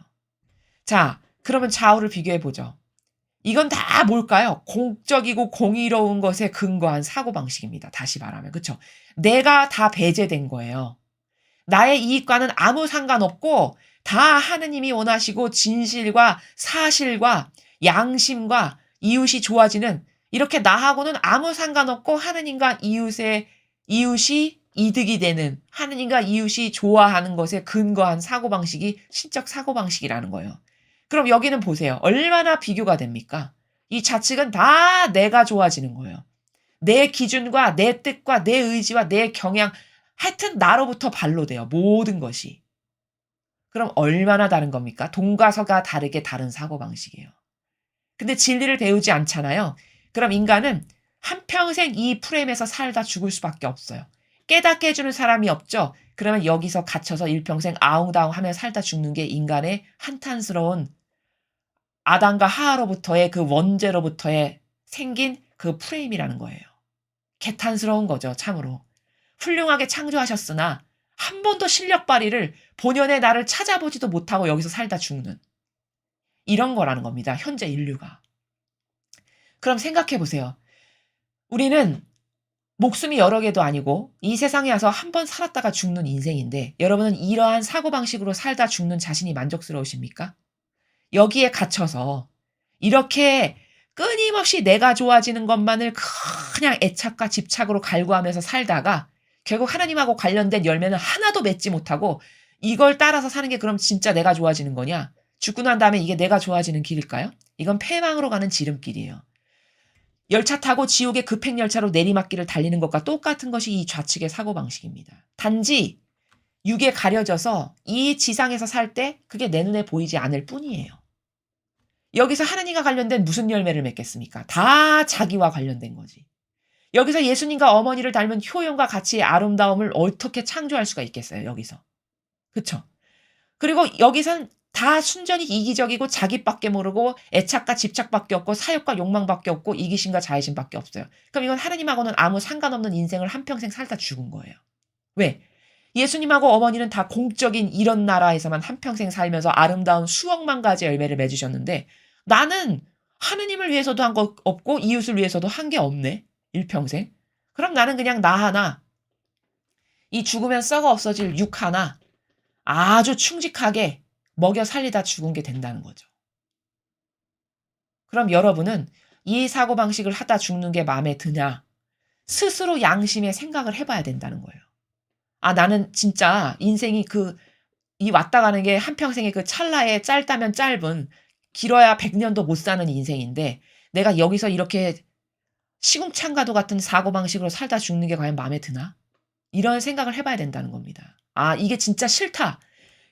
자, 그러면 좌우를 비교해 보죠. 이건 다 뭘까요? 공적이고 공의로운 것에 근거한 사고방식입니다. 다시 말하면. 그쵸? 내가 다 배제된 거예요. 나의 이익과는 아무 상관없고 다 하느님이 원하시고 진실과 사실과 양심과 이웃이 좋아지는 이렇게 나하고는 아무 상관없고 하느님과 이웃이 이득이 되는 하느님과 이웃이 좋아하는 것에 근거한 사고방식이 신적 사고방식이라는 거예요. 그럼 여기는 보세요. 얼마나 비교가 됩니까? 이 좌측은 다 내가 좋아지는 거예요. 내 기준과 내 뜻과 내 의지와 내 경향, 하여튼 나로부터 발로돼요. 모든 것이. 그럼 얼마나 다른 겁니까? 동과 서가 다르게 다른 사고방식이에요. 근데 진리를 배우지 않잖아요. 그럼 인간은 한평생 이 프레임에서 살다 죽을 수밖에 없어요. 깨닫게 해주는 사람이 없죠. 그러면 여기서 갇혀서 일평생 아웅다웅하며 살다 죽는 게 인간의 한탄스러운 아담과 하하로부터의 그 원죄로부터의 생긴 그 프레임이라는 거예요. 개탄스러운 거죠, 참으로. 훌륭하게 창조하셨으나 한 번도 실력 발휘를 본연의 나를 찾아보지도 못하고 여기서 살다 죽는 이런 거라는 겁니다. 현재 인류가. 그럼 생각해 보세요. 우리는 목숨이 여러 개도 아니고 이 세상에 와서 한 번 살았다가 죽는 인생인데 여러분은 이러한 사고방식으로 살다 죽는 자신이 만족스러우십니까? 여기에 갇혀서 이렇게 끊임없이 내가 좋아지는 것만을 그냥 애착과 집착으로 갈구하면서 살다가 결국 하나님하고 관련된 열매는 하나도 맺지 못하고 이걸 따라서 사는 게 그럼 진짜 내가 좋아지는 거냐? 죽고 난 다음에 이게 내가 좋아지는 길일까요? 이건 패망으로 가는 지름길이에요. 열차 타고 지옥의 급행열차로 내리막길을 달리는 것과 똑같은 것이 이 좌측의 사고방식입니다. 단지 육에 가려져서 이 지상에서 살 때 그게 내 눈에 보이지 않을 뿐이에요. 여기서 하나님과 관련된 무슨 열매를 맺겠습니까? 다 자기와 관련된 거지. 여기서 예수님과 어머니를 닮은 효용과 가치의 아름다움을 어떻게 창조할 수가 있겠어요, 여기서. 그쵸? 그리고 여기선 다 순전히 이기적이고 자기밖에 모르고 애착과 집착밖에 없고 사욕과 욕망밖에 없고 이기심과 자애심밖에 없어요. 그럼 이건 하나님하고는 아무 상관없는 인생을 한평생 살다 죽은 거예요. 왜? 예수님하고 어머니는 다 공적인 이런 나라에서만 한평생 살면서 아름다운 수억만 가지 열매를 맺으셨는데 나는 하느님을 위해서도 한 거 없고 이웃을 위해서도 한 게 없네. 일평생. 그럼 나는 그냥 나 하나, 이 죽으면 썩어 없어질 육 하나 아주 충직하게 먹여 살리다 죽은 게 된다는 거죠. 그럼 여러분은 이 사고방식을 하다 죽는 게 마음에 드냐? 스스로 양심의 생각을 해 봐야 된다는 거예요. 아 나는 진짜 인생이 이 왔다 가는 게 한평생의 그 찰나에 짧다면 짧은 길어야 100 년도 못 사는 인생인데 내가 여기서 이렇게 시궁창가도 같은 사고방식으로 살다 죽는 게 과연 마음에 드나? 이런 생각을 해 봐야 된다는 겁니다. '아 이게 진짜 싫다.'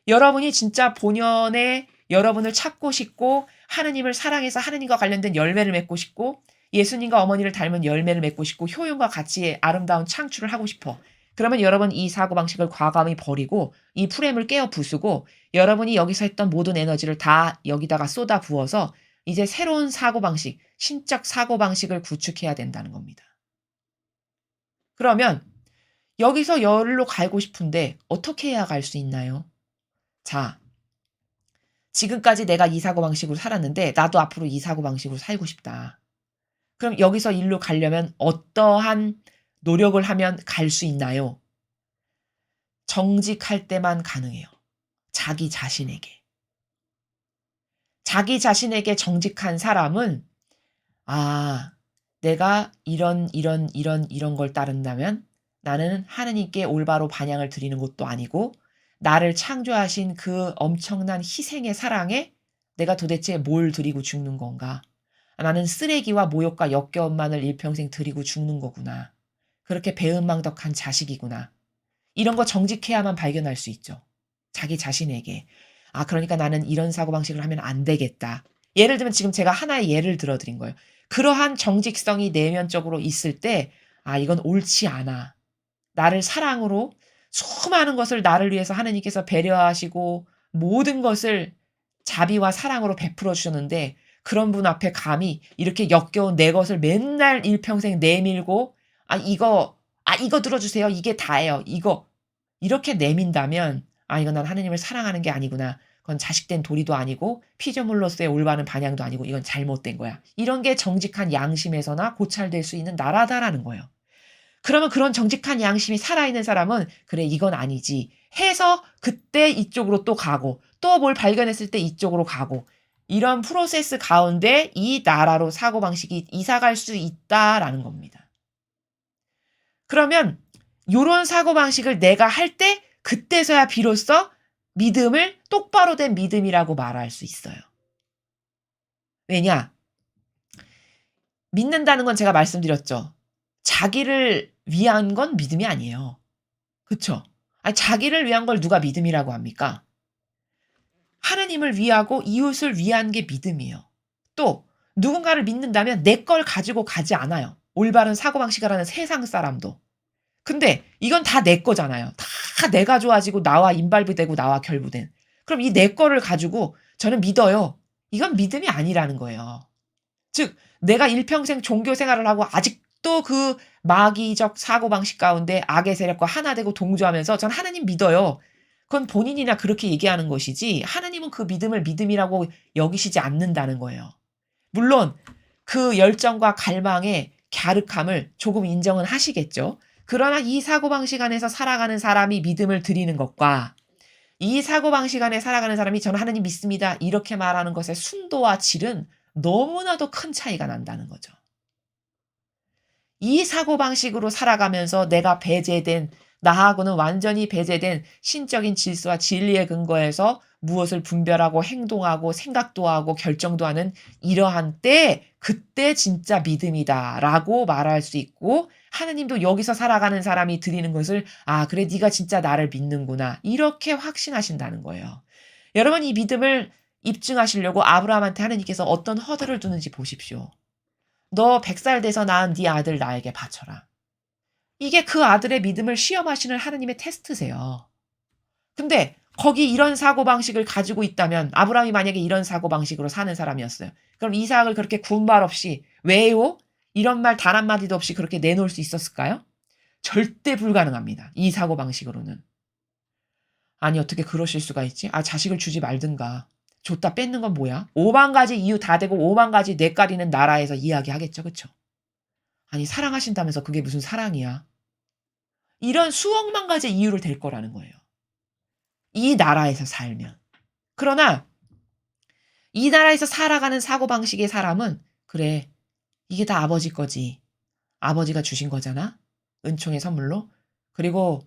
여러분이 진짜 본연의 여러분을 찾고 싶고 하느님을 사랑해서 하느님과 관련된 열매를 맺고 싶고 예수님과 어머니를 닮은 열매를 맺고 싶고 효용과 가치의 아름다운 창출을 하고 싶어. 그러면 여러분 이 사고방식을 과감히 버리고 이 프레임을 깨어 부수고 여러분이 여기서 했던 모든 에너지를 다 여기다가 쏟아 부어서 이제 새로운 사고방식, 신적 사고방식을 구축해야 된다는 겁니다. 그러면 여기서 열로 갈고 싶은데 어떻게 해야 갈 수 있나요? 자, 지금까지 내가 이 사고방식으로 살았는데 나도 앞으로 이 사고방식으로 살고 싶다. 그럼 여기서 일로 가려면 어떠한 노력을 하면 갈 수 있나요? 정직할 때만 가능해요. 자기 자신에게. 자기 자신에게 정직한 사람은 아, 내가 이런 걸 따른다면 나는 하느님께 올바로 반향을 드리는 것도 아니고 나를 창조하신 그 엄청난 희생의 사랑에 내가 도대체 뭘 드리고 죽는 건가? 아, 나는 쓰레기와 모욕과 역겨움만을 일평생 드리고 죽는 거구나. 그렇게 배은망덕한 자식이구나. 이런 거 정직해야만 발견할 수 있죠. 자기 자신에게. 아, 그러니까 나는 이런 사고방식을 하면 안 되겠다. 예를 들면 지금 제가 하나의 예를 들어 드린 거예요. 그러한 정직성이 내면적으로 있을 때, 아, 이건 옳지 않아. 나를 사랑으로 수많은 것을 나를 위해서 하느님께서 배려하시고 모든 것을 자비와 사랑으로 베풀어 주셨는데 그런 분 앞에 감히 이렇게 역겨운 내 것을 맨날 일평생 내밀고 이거 들어주세요. 이게 다예요. 이거 이렇게 내민다면 아 이건 난 하느님을 사랑하는 게 아니구나. 그건 자식된 도리도 아니고 피조물로서의 올바른 반향도 아니고 이건 잘못된 거야. 이런 게 정직한 양심에서나 고찰될 수 있는 나라다라는 거예요. 그러면 그런 정직한 양심이 살아있는 사람은 '그래 이건 아니지.' 해서 그때 이쪽으로 또 가고 또 뭘 발견했을 때 이쪽으로 가고 이런 프로세스 가운데 이 나라로 사고방식이 이사갈 수 있다라는 겁니다. 그러면 요런 사고방식을 내가 할 때 그때서야 비로소 믿음을 똑바로 된 믿음이라고 말할 수 있어요. 왜냐? 믿는다는 건 제가 말씀드렸죠. 자기를 위한 건 믿음이 아니에요. 그쵸? 아니 자기를 위한 걸 누가 믿음이라고 합니까? 하나님을 위하고 이웃을 위한 게 믿음이에요. 또 누군가를 믿는다면 내 걸 가지고 가지 않아요. 올바른 사고방식을 하는 세상 사람도. 근데 이건 다 내 거잖아요. 다 내가 좋아지고 나와 인발부되고 나와 결부된. 그럼 이 내 거를 가지고 저는 믿어요. 이건 믿음이 아니라는 거예요. 즉 내가 일평생 종교 생활을 하고 아직도 그 마귀적 사고방식 가운데 악의 세력과 하나 되고 동조하면서 전 하나님 믿어요. 그건 본인이나 그렇게 얘기하는 것이지 하나님은 그 믿음을 믿음이라고 여기시지 않는다는 거예요. 물론 그 열정과 갈망의 갸륵함을 조금 인정은 하시겠죠. 그러나 이 사고방식 안에서 살아가는 사람이 믿음을 드리는 것과 이 사고방식 안에 살아가는 사람이 "저는 하나님 믿습니다." 이렇게 말하는 것의 순도와 질은 너무나도 큰 차이가 난다는 거죠. 이 사고방식으로 살아가면서 내가 배제된 나하고는 완전히 배제된 신적인 질서와 진리의 근거에서 무엇을 분별하고 행동하고 생각도 하고 결정도 하는 이러한 때 그때 진짜 믿음이다라고 말할 수 있고 하느님도 여기서 살아가는 사람이 드리는 것을 '아 그래 네가 진짜 나를 믿는구나.' 이렇게 확신하신다는 거예요. 여러분 이 믿음을 입증하시려고 아브라함한테 하느님께서 어떤 허들을 두는지 보십시오. "너 100살 돼서 낳은 네 아들 나에게 바쳐라." 이게 그 아들의 믿음을 시험하시는 하느님의 테스트세요. 근데 거기 이런 사고방식을 가지고 있다면 아브라함이 만약에 이런 사고방식으로 사는 사람이었어요. 그럼 이삭을 그렇게 군말 없이 "왜요?" 이런 말 단 한마디도 없이 그렇게 내놓을 수 있었을까요? 절대 불가능합니다. 이 사고방식으로는. 아니 어떻게 그러실 수가 있지? 아 자식을 주지 말든가. 줬다 뺏는 건 뭐야? 오만 가지 이유 다 대고 오만 가지 뇌까리는 나라에서 이야기하겠죠. 그쵸? 아니 사랑하신다면서 그게 무슨 사랑이야. 이런 수억만 가지 이유를 댈 거라는 거예요. 이 나라에서 살면. 그러나 이 나라에서 살아가는 사고방식의 사람은 '그래. 이게 다 아버지 거지. 아버지가 주신 거잖아. 은총의 선물로. 그리고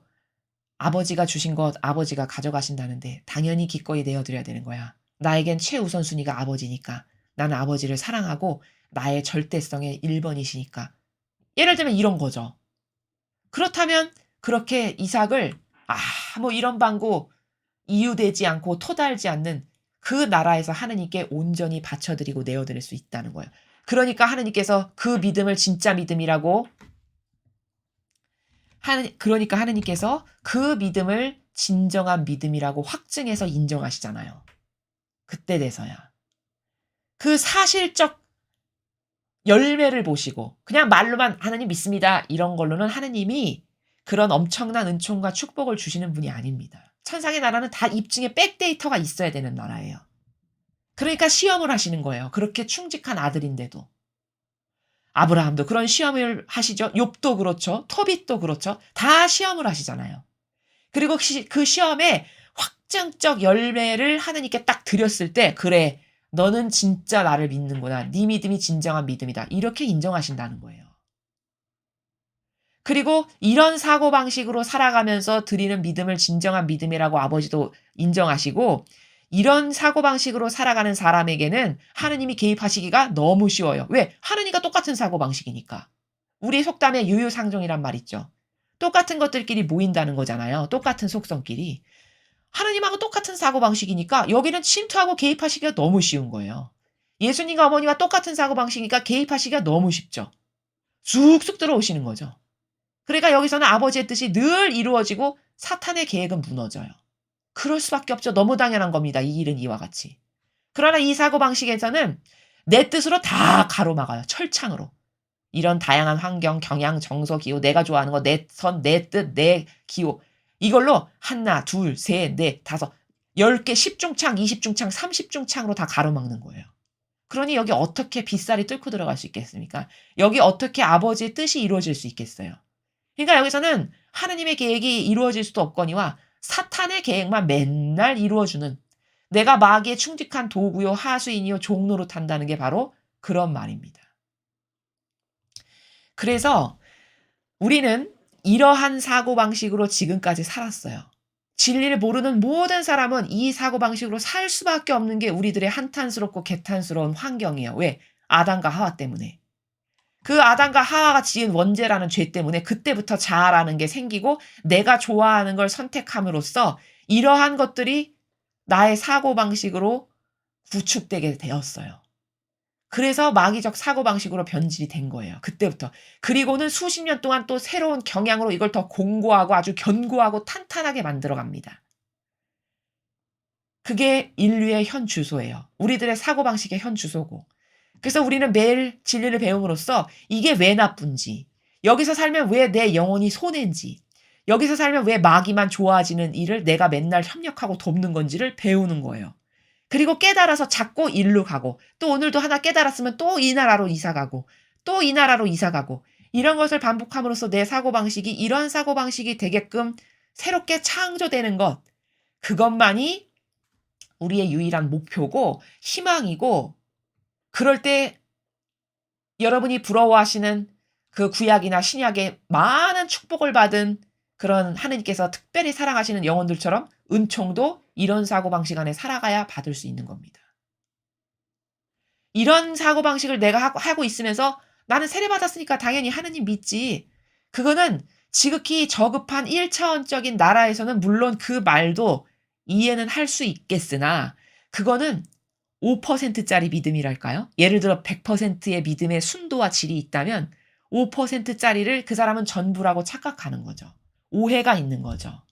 아버지가 주신 것 아버지가 가져가신다는데 당연히 기꺼이 내어드려야 되는 거야. 나에겐 최우선순위가 아버지니까. 나는 아버지를 사랑하고 나의 절대성의 1번이시니까. 예를 들면 이런 거죠. 그렇다면 그렇게 이삭을 뭐 이런 방구 이유되지 않고 토달지 않는 그 나라에서 하느님께 온전히 바쳐드리고 내어드릴 수 있다는 거예요. 그러니까 하느님께서 그 믿음을 진짜 믿음이라고 그러니까 하느님께서 그 믿음을 진정한 믿음이라고 확증해서 인정하시잖아요. 그때 돼서야. 그 사실적 열매를 보시고 그냥 말로만 하나님 믿습니다. 이런 걸로는 하느님이 그런 엄청난 은총과 축복을 주시는 분이 아닙니다. 천상의 나라는 다 입증의 백데이터가 있어야 되는 나라예요. 그러니까 시험을 하시는 거예요. 그렇게 충직한 아들인데도. 아브라함도 그런 시험을 하시죠. 욥도 그렇죠. 토빗도 그렇죠. 다 시험을 하시잖아요. 그리고 그 시험에 확정적 열매를 하느님께 딱 드렸을 때 그래 너는 진짜 나를 믿는구나. 네 믿음이 진정한 믿음이다. 이렇게 인정하신다는 거예요. 그리고 이런 사고방식으로 살아가면서 드리는 믿음을 진정한 믿음이라고 아버지도 인정하시고 이런 사고방식으로 살아가는 사람에게는 하느님이 개입하시기가 너무 쉬워요. 왜? 하느님과 똑같은 사고방식이니까. 우리 속담에 유유상종이란 말 있죠. 똑같은 것들끼리 모인다는 거잖아요. 똑같은 속성끼리. 하느님하고 똑같은 사고방식이니까 여기는 침투하고 개입하시기가 너무 쉬운 거예요. 예수님과 어머니와 똑같은 사고방식이니까 개입하시기가 너무 쉽죠. 쑥쑥 들어오시는 거죠. 그러니까 여기서는 아버지의 뜻이 늘 이루어지고 사탄의 계획은 무너져요. 그럴 수밖에 없죠. 너무 당연한 겁니다. 이 일은 이와 같이. 그러나 이 사고방식에서는 내 뜻으로 다 가로막아요. 철창으로. 이런 다양한 환경, 경향, 정서, 기호, 내가 좋아하는 거, 내 선, 내 뜻, 내 기호. 이걸로 하나, 둘, 셋, 넷, 다섯, 10개, 10중창, 20중창, 30중창으로 다 가로막는 거예요. 그러니 여기 어떻게 빗살이 뚫고 들어갈 수 있겠습니까? 여기 어떻게 아버지의 뜻이 이루어질 수 있겠어요? 그러니까 여기서는 하느님의 계획이 이루어질 수도 없거니와 사탄의 계획만 맨날 이루어주는 내가 마귀의 충직한 도구요, 하수인이요, 종로로 탄다는 게 바로 그런 말입니다. 그래서 우리는 이러한 사고방식으로 지금까지 살았어요. 진리를 모르는 모든 사람은 이 사고방식으로 살 수밖에 없는 게 우리들의 한탄스럽고 개탄스러운 환경이에요. 왜? 아담과 하와 때문에. 그 아담과 하와가 지은 원죄라는 죄 때문에 그때부터 자아라는 게 생기고 내가 좋아하는 걸 선택함으로써 이러한 것들이 나의 사고방식으로 구축되게 되었어요. 그래서 마귀적 사고방식으로 변질이 된 거예요. 그때부터. 그리고는 수십 년 동안 또 새로운 경향으로 이걸 더 공고하고 아주 견고하고 탄탄하게 만들어갑니다. 그게 인류의 현 주소예요. 우리들의 사고방식의 현 주소고. 그래서 우리는 매일 진리를 배움으로써 이게 왜 나쁜지, 여기서 살면 왜 내 영혼이 손해인지, 여기서 살면 왜 마귀만 좋아지는 일을 내가 맨날 협력하고 돕는 건지를 배우는 거예요. 그리고 깨달아서 자꾸 일로 가고 또 오늘도 하나 깨달았으면 또 이 나라로 이사 가고 또 이 나라로 이사 가고 이런 것을 반복함으로써 내 사고방식이 이런 사고방식이 되게끔 새롭게 창조되는 것 그것만이 우리의 유일한 목표고 희망이고 그럴 때 여러분이 부러워하시는 그 구약이나 신약의 많은 축복을 받은 그런 하느님께서 특별히 사랑하시는 영혼들처럼 은총도 이런 사고방식 안에 살아가야 받을 수 있는 겁니다. 이런 사고방식을 내가 하고 있으면서 나는 세례받았으니까 당연히 하느님 믿지. 그거는 지극히 저급한 1차원적인 나라에서는 물론 그 말도 이해는 할 수 있겠으나 그거는 5%짜리 믿음이랄까요? 예를 들어 100%의 믿음의 순도와 질이 있다면 5%짜리를 그 사람은 전부라고 착각하는 거죠. 오해가 있는 거죠.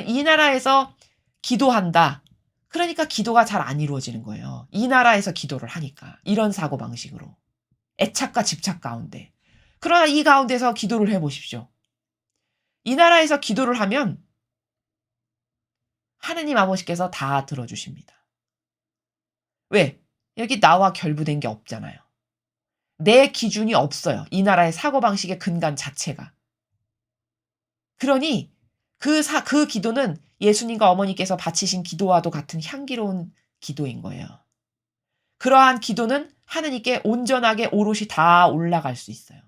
이 나라에서 기도한다. 그러니까 기도가 잘 안 이루어지는 거예요. 이 나라에서 기도를 하니까. 이런 사고방식으로. 애착과 집착 가운데. 그러나 이 가운데서 기도를 해보십시오. 이 나라에서 기도를 하면 하느님 아버지께서 다 들어주십니다. 왜? 여기 나와 결부된 게 없잖아요. 내 기준이 없어요. 이 나라의 사고방식의 근간 자체가. 그러니 그 기도는 예수님과 어머니께서 바치신 기도와도 같은 향기로운 기도인 거예요. 그러한 기도는 하느님께 온전하게 오롯이 다 올라갈 수 있어요.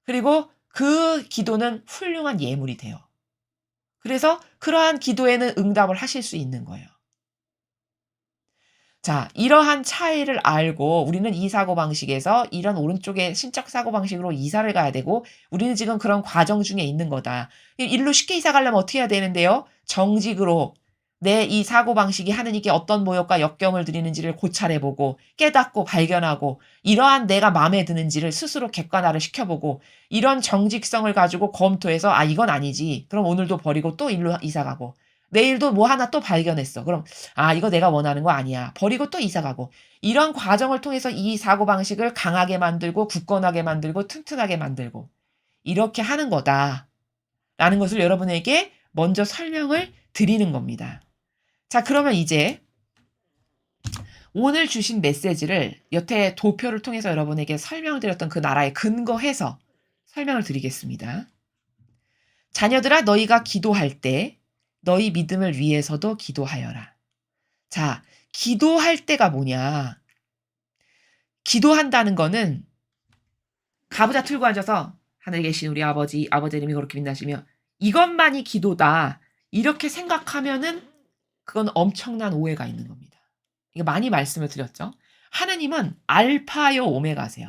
그리고 그 기도는 훌륭한 예물이 돼요. 그래서 그러한 기도에는 응답을 하실 수 있는 거예요. 자, 이러한 차이를 알고 우리는 이 사고방식에서 이런 오른쪽에 신적 사고방식으로 이사를 가야 되고 우리는 지금 그런 과정 중에 있는 거다. 일로 쉽게 이사 가려면 어떻게 해야 되는데요? 정직으로 내 이 사고방식이 하느님께 어떤 모욕과 역경을 드리는지를 고찰해보고 깨닫고 발견하고 이러한 내가 마음에 드는지를 스스로 객관화를 시켜보고 이런 정직성을 가지고 검토해서 아 이건 아니지. 그럼 오늘도 버리고 또 일로 이사 가고 내일도 뭐 하나 또 발견했어. 그럼 아 이거 내가 원하는 거 아니야. 버리고 또 이사 가고. 이런 과정을 통해서 이 사고방식을 강하게 만들고 굳건하게 만들고 튼튼하게 만들고 이렇게 하는 거다라는 것을 여러분에게 먼저 설명을 드리는 겁니다. 자 그러면 이제 오늘 주신 메시지를 여태 도표를 통해서 여러분에게 설명을 드렸던 그 나라에 근거해서 설명을 드리겠습니다. 자녀들아 너희가 기도할 때 너희 믿음을 위해서도 기도하여라. 자, 기도할 때가 뭐냐? 기도한다는 거는 가부좌 틀고 앉아서 하늘에 계신 우리 아버지, 아버지 이름이 거룩히 빛나시며 이것만이 기도다. 이렇게 생각하면은 그건 엄청난 오해가 있는 겁니다. 이거 많이 말씀을 드렸죠. 하느님은 알파요 오메가세요.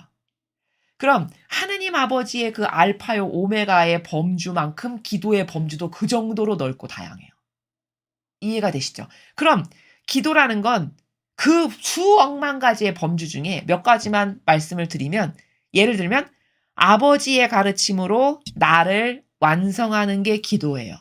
그럼 하느님 아버지의 그 알파요 오메가의 범주만큼 기도의 범주도 그 정도로 넓고 다양해요. 이해가 되시죠? 그럼 기도라는 건 그 수억만 가지의 범주 중에 몇 가지만 말씀을 드리면 예를 들면 아버지의 가르침으로 나를 완성하는 게 기도예요.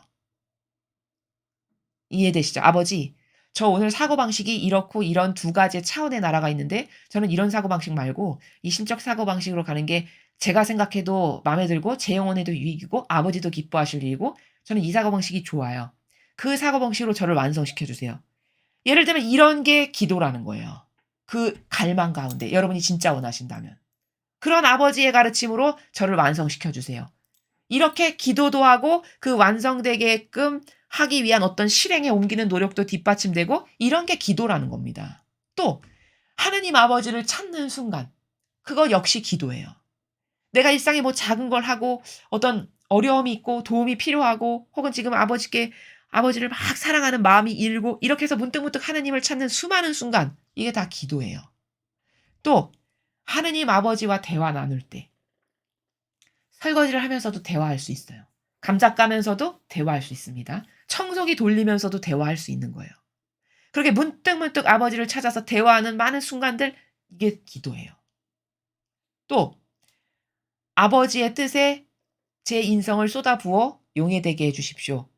이해되시죠? 아버지, 저 오늘 사고방식이 이렇고 이런 두 가지의 차원의 나라가 있는데 저는 이런 사고방식 말고 이 심적 사고방식으로 가는 게 제가 생각해도 마음에 들고 제 영혼에도 유익이고 아버지도 기뻐하실 일이고 저는 이 사고방식이 좋아요. 그 사고방식으로 저를 완성시켜 주세요. 예를 들면 이런 게 기도라는 거예요. 그 갈망 가운데 여러분이 진짜 원하신다면. 그런 아버지의 가르침으로 저를 완성시켜 주세요. 이렇게 기도도 하고 그 완성되게끔 하기 위한 어떤 실행에 옮기는 노력도 뒷받침되고 이런 게 기도라는 겁니다. 또 하느님 아버지를 찾는 순간 그거 역시 기도예요. 내가 일상에 뭐 작은 걸 하고 어떤 어려움이 있고 도움이 필요하고 혹은 지금 아버지를 막 사랑하는 마음이 일고 이렇게 해서 문득문득 하느님을 찾는 수많은 순간 이게 다 기도예요. 또 하느님 아버지와 대화 나눌 때 설거지를 하면서도 대화할 수 있어요. 감자 까면서도 대화할 수 있습니다. 청소기 돌리면서도 대화할 수 있는 거예요. 그렇게 문득문득 아버지를 찾아서 대화하는 많은 순간들 이게 기도예요. 또 아버지의 뜻에 제 인성을 쏟아부어 용해되게 해주십시오.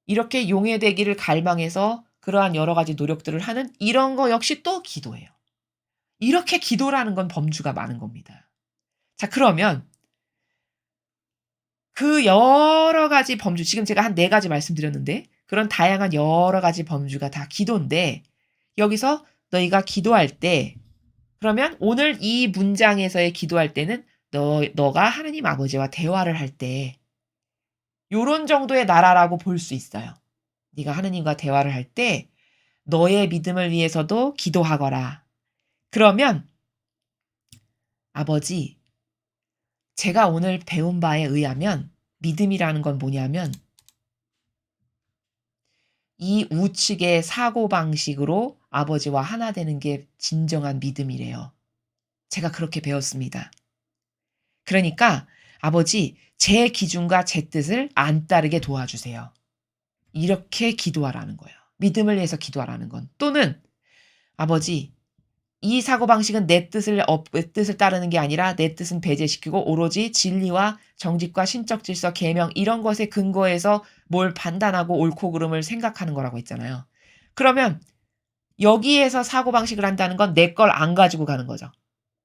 이렇게 용해되기를 갈망해서 그러한 여러 가지 노력들을 하는 이런 거 역시 또 기도예요. 이렇게 기도라는 건 범주가 많은 겁니다. 자 그러면 그 여러 가지 범주 지금 제가 한 4가지 말씀드렸는데 그런 다양한 여러 가지 범주가 다 기도인데 여기서 너희가 기도할 때 그러면 오늘 이 문장에서의 기도할 때는 너가 하느님 아버지와 대화를 할 때 요런 정도의 나라라고 볼 수 있어요. 네가 하느님과 대화를 할 때 너의 믿음을 위해서도 기도하거라. 그러면 아버지 제가 오늘 배운 바에 의하면 믿음이라는 건 뭐냐면 이 우측의 사고방식으로 아버지와 하나 되는 게 진정한 믿음이래요. 제가 그렇게 배웠습니다. 그러니까 아버지 제 기준과 제 뜻을 안 따르게 도와주세요. 이렇게 기도하라는 거예요. 믿음을 위해서 기도하라는 건. 또는 아버지 이 사고방식은 내 뜻을 따르는 게 아니라 내 뜻은 배제시키고 오로지 진리와 정직과 신적 질서, 계명 이런 것에 근거해서 뭘 판단하고 옳고 그름을 생각하는 거라고 했잖아요. 그러면 여기에서 사고방식을 한다는 건 내 걸 안 가지고 가는 거죠.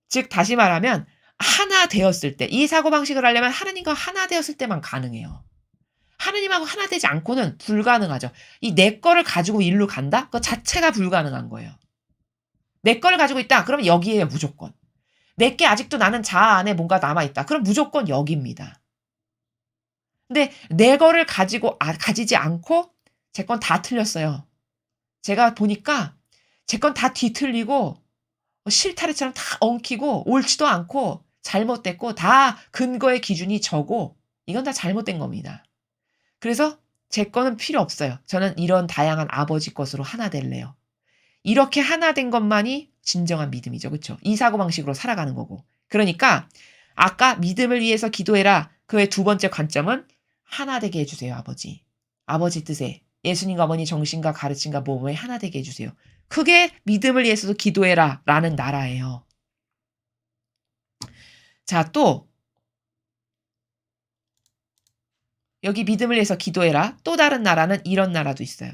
즉 다시 말하면 하나 되었을 때 이 사고방식을 하려면 하느님과 하나 되었을 때만 가능해요. 하느님하고 하나 되지 않고는 불가능하죠. 이 내 거를 가지고 일로 간다? 그 자체가 불가능한 거예요. 내 거를 가지고 있다. 그럼 여기에요 무조건. 내게 아직도 나는 자아 안에 뭔가 남아있다. 그럼 무조건 여기입니다. 근데 내 거를 가지지 않고 제 건 다 틀렸어요. 제가 보니까 제 건 다 뒤틀리고 실타래처럼 다 엉키고 옳지도 않고 잘못됐고 다 근거의 기준이 저고 이건 다 잘못된 겁니다. 그래서 제 거는 필요 없어요. 저는 이런 다양한 아버지 것으로 하나 될래요. 이렇게 하나 된 것만이 진정한 믿음이죠. 그쵸? 이 사고방식으로 살아가는 거고. 그러니까 아까 믿음을 위해서 기도해라. 그의 두 번째 관점은 하나 되게 해주세요. 아버지. 아버지 뜻에 예수님과 어머니 정신과 가르침과 모범에 하나 되게 해주세요. 그게 믿음을 위해서도 기도해라 라는 나라예요. 자, 또 여기 믿음을 위해서 기도해라. 또 다른 나라는 이런 나라도 있어요.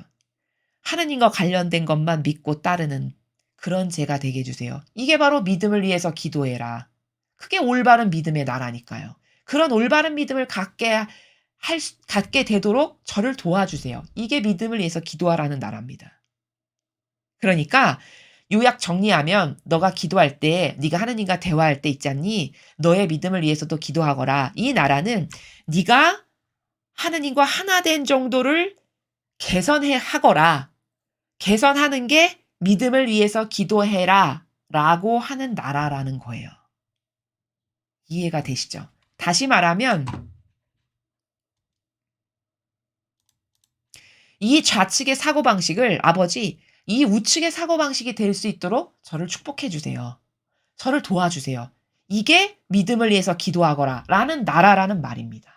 하느님과 관련된 것만 믿고 따르는 그런 제가 되게 해주세요. 이게 바로 믿음을 위해서 기도해라. 그게 올바른 믿음의 나라니까요. 그런 올바른 믿음을 갖게 되도록 저를 도와주세요. 이게 믿음을 위해서 기도하라는 나라입니다. 그러니까 요약 정리하면 너가 기도할 때 네가 하느님과 대화할 때 있지 않니? 너의 믿음을 위해서도 기도하거라. 이 나라는 네가 하느님과 하나 된 정도를 하거라. 개선하는 게 믿음을 위해서 기도해라 라고 하는 나라라는 거예요. 이해가 되시죠? 다시 말하면 이 좌측의 사고방식을 아버지 이 우측의 사고방식이 될 수 있도록 저를 축복해 주세요. 저를 도와주세요. 이게 믿음을 위해서 기도하거라 라는 나라라는 말입니다.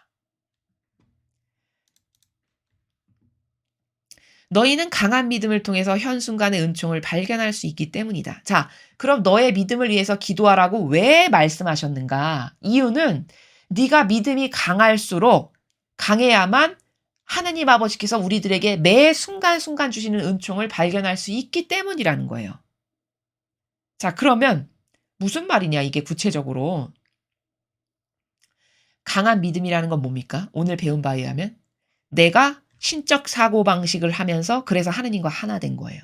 너희는 강한 믿음을 통해서 현 순간의 은총을 발견할 수 있기 때문이다. 자, 그럼 너의 믿음을 위해서 기도하라고 왜 말씀하셨는가? 이유는 네가 믿음이 강할수록 강해야만 하느님 아버지께서 우리들에게 매 순간순간 주시는 은총을 발견할 수 있기 때문이라는 거예요. 자, 그러면 무슨 말이냐 이게 구체적으로. 강한 믿음이라는 건 뭡니까? 오늘 배운 바에 의하면 내가 신적 사고방식을 하면서 그래서 하느님과 하나 된 거예요.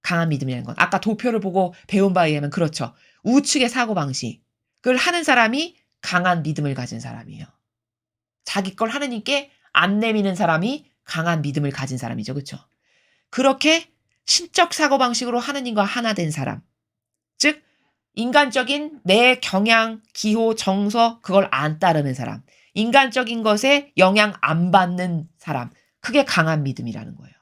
강한 믿음이라는 건. 아까 도표를 보고 배운 바에 의하면 그렇죠. 우측의 사고방식을 하는 사람이 강한 믿음을 가진 사람이에요. 자기 걸 하느님께 안 내미는 사람이 강한 믿음을 가진 사람이죠. 그렇죠? 그렇게 신적 사고방식으로 하느님과 하나 된 사람. 즉 인간적인 내 경향, 기호, 정서 그걸 안 따르는 사람. 인간적인 것에 영향 안 받는 사람. 그게 강한 믿음이라는 거예요.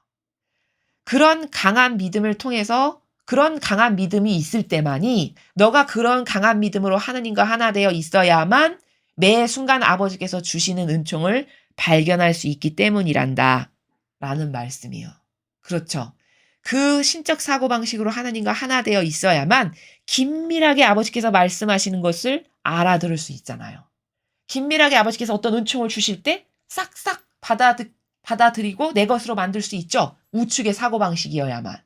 그런 강한 믿음을 통해서 그런 강한 믿음이 있을 때만이 너가 그런 강한 믿음으로 하느님과 하나 되어 있어야만 매 순간 아버지께서 주시는 은총을 발견할 수 있기 때문이란다. 라는 말씀이에요. 그렇죠. 그 신적 사고방식으로 하나님과 하나 되어 있어야만 긴밀하게 아버지께서 말씀하시는 것을 알아들을 수 있잖아요. 긴밀하게 아버지께서 어떤 은총을 주실 때 싹싹 받아들이고 내 것으로 만들 수 있죠. 우측의 사고방식이어야만.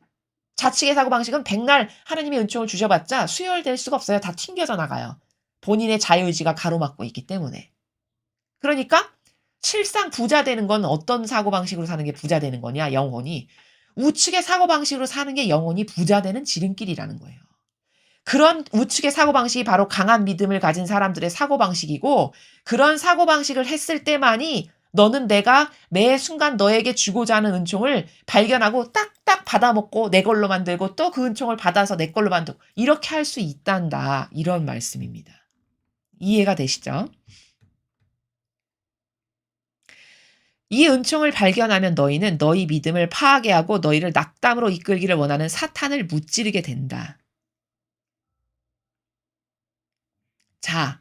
좌측의 사고방식은 백날 하나님의 은총을 주셔봤자 수혈될 수가 없어요. 다 튕겨져 나가요. 본인의 자유의지가 가로막고 있기 때문에. 그러니까 실상 부자 되는 건 어떤 사고방식으로 사는 게 부자 되는 거냐, 영혼이. 우측의 사고방식으로 사는 게 영혼이 부자 되는 지름길이라는 거예요. 그런 우측의 사고방식이 바로 강한 믿음을 가진 사람들의 사고방식이고 그런 사고방식을 했을 때만이 너는 내가 매 순간 너에게 주고자 하는 은총을 발견하고 딱딱 받아먹고 내 걸로 만들고 또 그 은총을 받아서 내 걸로 만들고 이렇게 할 수 있단다. 이런 말씀입니다. 이해가 되시죠? 이 은총을 발견하면 너희는 너희 믿음을 파괴하고 너희를 낙담으로 이끌기를 원하는 사탄을 무찌르게 된다. 자,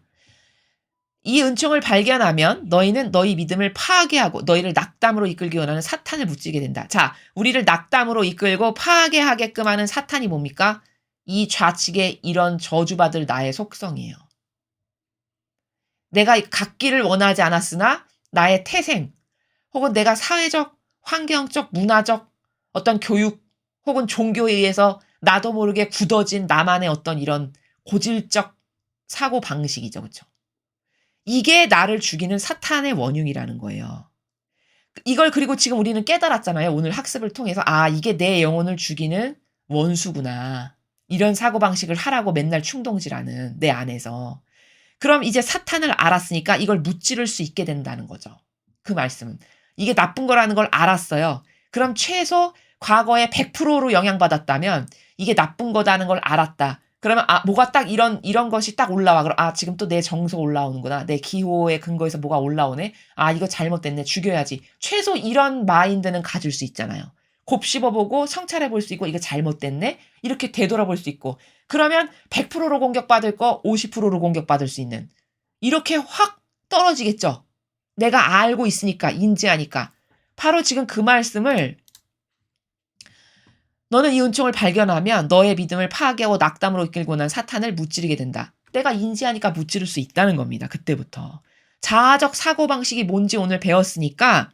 이 은총을 발견하면 너희는 너희 믿음을 파괴하고 너희를 낙담으로 이끌기 원하는 사탄을 무찌르게 된다. 자, 우리를 낙담으로 이끌고 파괴하게끔 하는 사탄이 뭡니까? 이 좌측의 이런 저주받을 나의 속성이에요. 내가 갖기를 원하지 않았으나 나의 태생 혹은 내가 사회적, 환경적, 문화적 어떤 교육 혹은 종교에 의해서 나도 모르게 굳어진 나만의 어떤 이런 고질적 사고 방식이죠. 그렇죠? 이게 나를 죽이는 사탄의 원흉이라는 거예요. 이걸 그리고 지금 우리는 깨달았잖아요. 오늘 학습을 통해서 아 이게 내 영혼을 죽이는 원수구나. 이런 사고방식을 하라고 맨날 충동질하는 내 안에서. 그럼 이제 사탄을 알았으니까 이걸 무찌를 수 있게 된다는 거죠. 그 말씀은. 이게 나쁜 거라는 걸 알았어요. 그럼 최소 과거에 100%로 영향받았다면 이게 나쁜 거다는 걸 알았다. 그러면 뭐가 딱 이런 것이 딱 올라와. 그럼 지금 또 내 정서가 올라오는구나. 내 기호에 근거해서 뭐가 올라오네. 이거 잘못됐네. 죽여야지. 최소 이런 마인드는 가질 수 있잖아요. 곱씹어보고 성찰해 볼 수 있고 이거 잘못됐네. 이렇게 되돌아볼 수 있고. 그러면 100%로 공격받을 거 50%로 공격받을 수 있는. 이렇게 확 떨어지겠죠. 내가 알고 있으니까, 인지하니까. 바로 지금 그 말씀을 너는 이 은총을 발견하면 너의 믿음을 파괴하고 낙담으로 이끌고 난 사탄을 무찌르게 된다. 내가 인지하니까 무찌를 수 있다는 겁니다. 그때부터. 자아적 사고방식이 뭔지 오늘 배웠으니까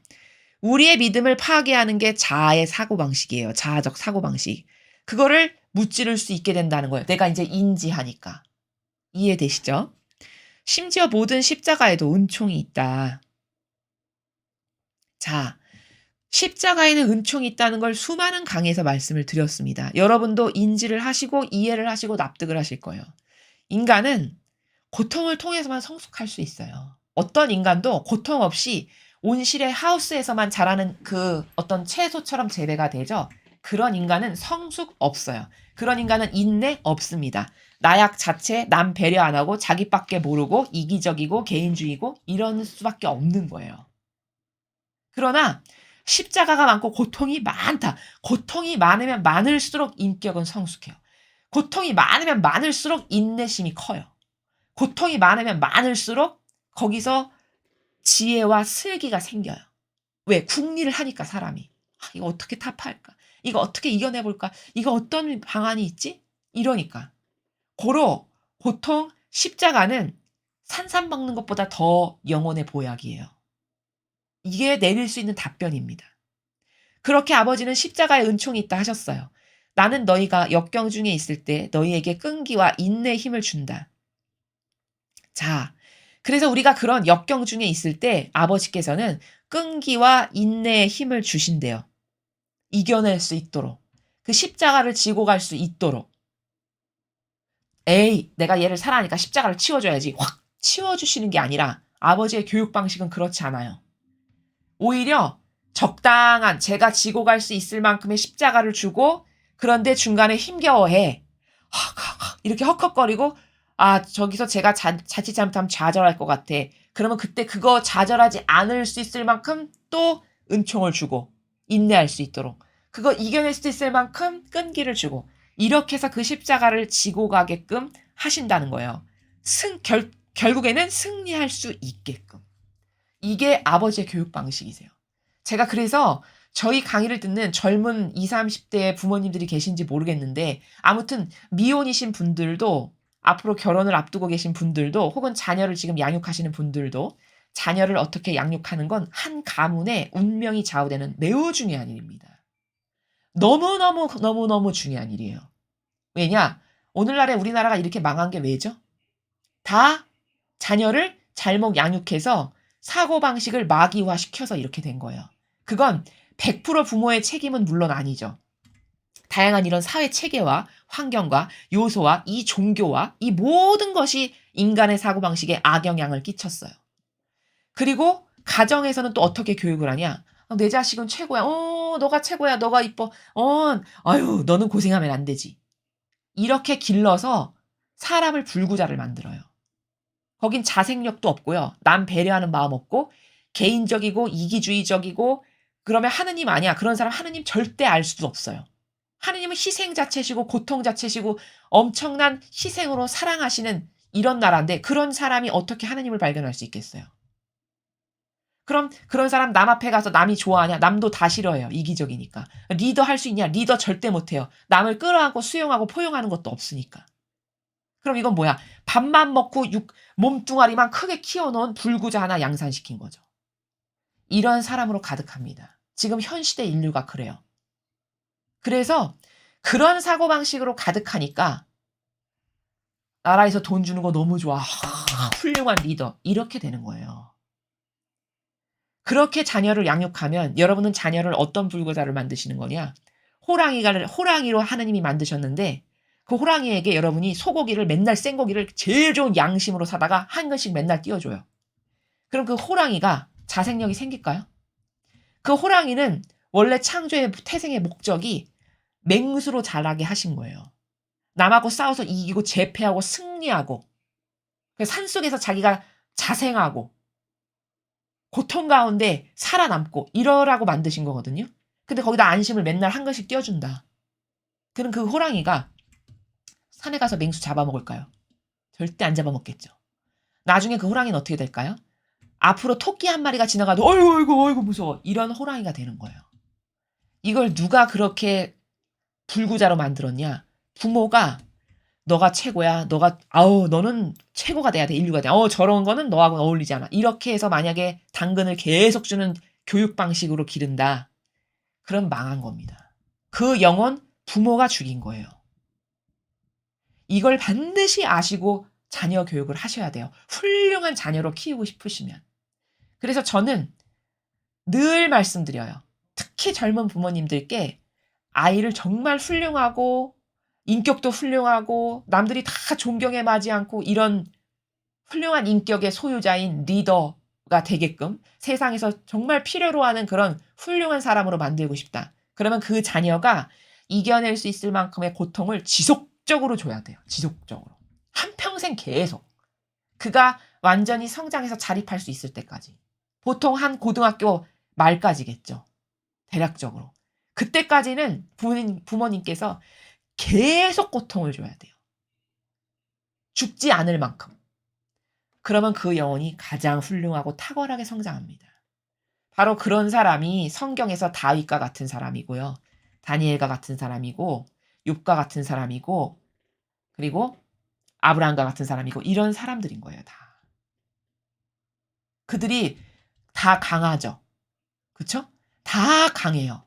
우리의 믿음을 파괴하는 게 자아의 사고방식이에요. 자아적 사고방식. 그거를 무찌를 수 있게 된다는 거예요. 내가 이제 인지하니까. 이해되시죠? 심지어 모든 십자가에도 은총이 있다. 자, 십자가에는 은총이 있다는 걸 수많은 강의에서 말씀을 드렸습니다. 여러분도 인지를 하시고 이해를 하시고 납득을 하실 거예요. 인간은 고통을 통해서만 성숙할 수 있어요. 어떤 인간도 고통 없이 온실의 하우스에서만 자라는 그 어떤 채소처럼 재배가 되죠. 그런 인간은 성숙 없어요. 그런 인간은 인내 없습니다. 나약 자체, 남 배려 안 하고 자기밖에 모르고 이기적이고 개인주의고 이런 수밖에 없는 거예요. 그러나 십자가가 많고 고통이 많다. 고통이 많으면 많을수록 인격은 성숙해요. 고통이 많으면 많을수록 인내심이 커요. 고통이 많으면 많을수록 거기서 지혜와 슬기가 생겨요. 왜? 궁리를 하니까 사람이. 이거 어떻게 타파할까? 이거 어떻게 이겨내볼까? 이거 어떤 방안이 있지? 이러니까. 고로 보통 십자가는 산삼 먹는 것보다 더 영혼의 보약이에요. 이게 내릴 수 있는 답변입니다. 그렇게 아버지는 십자가에 은총이 있다 하셨어요. 나는 너희가 역경 중에 있을 때 너희에게 끈기와 인내의 힘을 준다. 자, 그래서 우리가 그런 역경 중에 있을 때 아버지께서는 끈기와 인내의 힘을 주신대요. 이겨낼 수 있도록. 그 십자가를 지고 갈 수 있도록. 에이, 내가 얘를 사랑하니까 십자가를 치워줘야지. 확 치워주시는 게 아니라 아버지의 교육 방식은 그렇지 않아요. 오히려 적당한 제가 지고 갈 수 있을 만큼의 십자가를 주고 그런데 중간에 힘겨워해. 이렇게 헉헉거리고 저기서 제가 자칫 잘못하면 좌절할 것 같아. 그러면 그때 그거 좌절하지 않을 수 있을 만큼 또 은총을 주고 인내할 수 있도록 그거 이겨낼 수 있을 만큼 끈기를 주고 이렇게 해서 그 십자가를 지고 가게끔 하신다는 거예요. 결국에는 승리할 수 있게끔. 이게 아버지의 교육 방식이세요. 제가 그래서 저희 강의를 듣는 젊은 20, 30대의 부모님들이 계신지 모르겠는데 아무튼 미혼이신 분들도 앞으로 결혼을 앞두고 계신 분들도 혹은 자녀를 지금 양육하시는 분들도 자녀를 어떻게 양육하는 건 한 가문의 운명이 좌우되는 매우 중요한 일입니다. 너무너무 중요한 일이에요. 왜냐? 오늘날에 우리나라가 이렇게 망한 게 왜죠? 다 자녀를 잘못 양육해서 사고방식을 마귀화시켜서 이렇게 된 거예요. 그건 100% 부모의 책임은 물론 아니죠. 다양한 이런 사회 체계와 환경과 요소와 이 종교와 이 모든 것이 인간의 사고방식에 악영향을 끼쳤어요. 그리고 가정에서는 또 어떻게 교육을 하냐? 내 자식은 최고야. 너가 최고야. 너가 이뻐. 아유, 너는 고생하면 안 되지. 이렇게 길러서 사람을 불구자를 만들어요. 거긴 자생력도 없고요. 남 배려하는 마음 없고 개인적이고 이기주의적이고 그러면 하느님 아니야. 그런 사람 하느님 절대 알 수도 없어요. 하느님은 희생 자체시고 고통 자체시고 엄청난 희생으로 사랑하시는 이런 나라인데 그런 사람이 어떻게 하느님을 발견할 수 있겠어요? 그럼 그런 사람 남 앞에 가서 남이 좋아하냐? 남도 다 싫어해요. 이기적이니까. 리더 할 수 있냐? 리더 절대 못해요. 남을 끌어안고 수용하고 포용하는 것도 없으니까. 그럼 이건 뭐야? 밥만 먹고 몸뚱아리만 크게 키워놓은 불구자 하나 양산시킨 거죠. 이런 사람으로 가득합니다. 지금 현 시대 인류가 그래요. 그래서 그런 사고방식으로 가득하니까 나라에서 돈 주는 거 너무 좋아. 훌륭한 리더. 이렇게 되는 거예요. 그렇게 자녀를 양육하면 여러분은 자녀를 어떤 불구자를 만드시는 거냐? 호랑이로 하느님이 만드셨는데 그 호랑이에게 여러분이 소고기를 맨날 생고기를 제일 좋은 양심으로 사다가 한 근씩 맨날 띄워줘요. 그럼 그 호랑이가 자생력이 생길까요? 그 호랑이는 원래 창조의 태생의 목적이 맹수로 자라게 하신 거예요. 남하고 싸워서 이기고 제패하고 승리하고 산속에서 자기가 자생하고 고통 가운데 살아남고 이러라고 만드신 거거든요. 근데 거기다 안심을 맨날 한 번씩 띄워준다. 그럼 그 호랑이가 산에 가서 맹수 잡아먹을까요? 절대 안 잡아먹겠죠. 나중에 그 호랑이는 어떻게 될까요? 앞으로 토끼 한 마리가 지나가도 어이구 어이구 어이구 무서워 이런 호랑이가 되는 거예요. 이걸 누가 그렇게 불구자로 만들었냐? 부모가 너가 최고야. 너는 최고가 돼야 돼. 인류가 돼. 저런 거는 너하고는 어울리지 않아. 이렇게 해서 만약에 당근을 계속 주는 교육 방식으로 기른다. 그럼 망한 겁니다. 그 영혼 부모가 죽인 거예요. 이걸 반드시 아시고 자녀 교육을 하셔야 돼요. 훌륭한 자녀로 키우고 싶으시면. 그래서 저는 늘 말씀드려요. 특히 젊은 부모님들께 아이를 정말 훌륭하고 인격도 훌륭하고 남들이 다 존경에 마지 않고 이런 훌륭한 인격의 소유자인 리더가 되게끔 세상에서 정말 필요로 하는 그런 훌륭한 사람으로 만들고 싶다. 그러면 그 자녀가 이겨낼 수 있을 만큼의 고통을 지속적으로 줘야 돼요. 지속적으로. 한평생 계속. 그가 완전히 성장해서 자립할 수 있을 때까지. 보통 한 고등학교 말까지겠죠. 대략적으로. 그때까지는 부모님께서 계속 고통을 줘야 돼요. 죽지 않을 만큼. 그러면 그 영혼이 가장 훌륭하고 탁월하게 성장합니다. 바로 그런 사람이 성경에서 다윗과 같은 사람이고요. 다니엘과 같은 사람이고 욥과 같은 사람이고 그리고 아브라함과 같은 사람이고 이런 사람들인 거예요. 다. 그들이 다 강하죠. 그쵸? 다 강해요.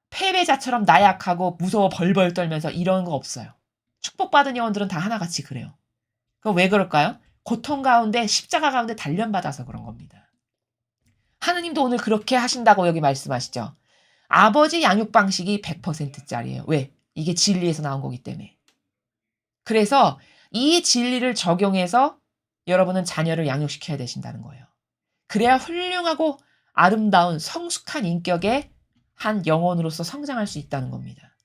패배자처럼 나약하고 무서워 벌벌 떨면서 이런 거 없어요. 축복받은 영혼들은 다 하나같이 그래요. 그럼 왜 그럴까요? 고통 가운데 십자가 가운데 단련받아서 그런 겁니다. 하느님도 오늘 그렇게 하신다고 여기 말씀하시죠. 아버지 양육 방식이 100%짜리예요. 왜? 이게 진리에서 나온 거기 때문에. 그래서 이 진리를 적용해서 여러분은 자녀를 양육시켜야 되신다는 거예요. 그래야 훌륭하고 아름다운 성숙한 인격의 한 영혼으로서 성장할 수 있다는 겁니다.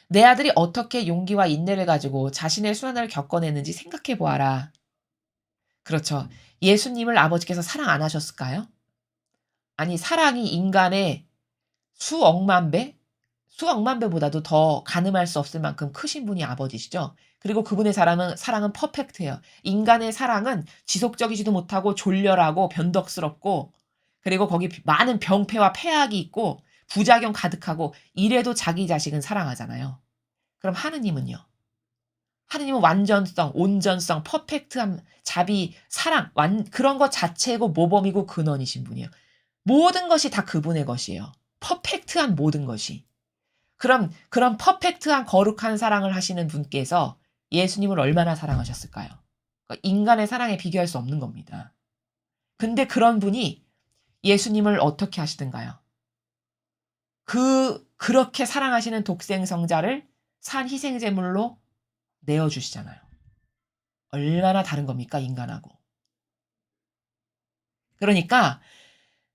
내 아들이 어떻게 용기와 인내를 가지고 자신의 순환을 겪어내는지 생각해 보아라. 그렇죠. 예수님을 아버지께서 사랑 안 하셨을까요? 아니, 사랑이 인간의 수억만 배? 수억만 배보다도 더 가늠할 수 없을 만큼 크신 분이 아버지시죠. 그리고 그분의 사랑은 퍼펙트해요. 인간의 사랑은 지속적이지도 못하고 졸렬하고 변덕스럽고 그리고 거기 많은 병폐와 폐악이 있고 부작용 가득하고 이래도 자기 자식은 사랑하잖아요. 그럼 하느님은요? 하느님은 완전성, 온전성, 퍼펙트함, 자비, 사랑, 그런 것 자체고 모범이고 근원이신 분이에요. 모든 것이 다 그분의 것이에요. 퍼펙트한 모든 것이. 그럼 그런 퍼펙트한 거룩한 사랑을 하시는 분께서 예수님을 얼마나 사랑하셨을까요? 그러니까 인간의 사랑에 비교할 수 없는 겁니다. 근데 그런 분이 예수님을 어떻게 하시던가요? 그렇게 사랑하시는 독생성자를 산 희생제물로 내어주시잖아요. 얼마나 다른 겁니까, 인간하고. 그러니까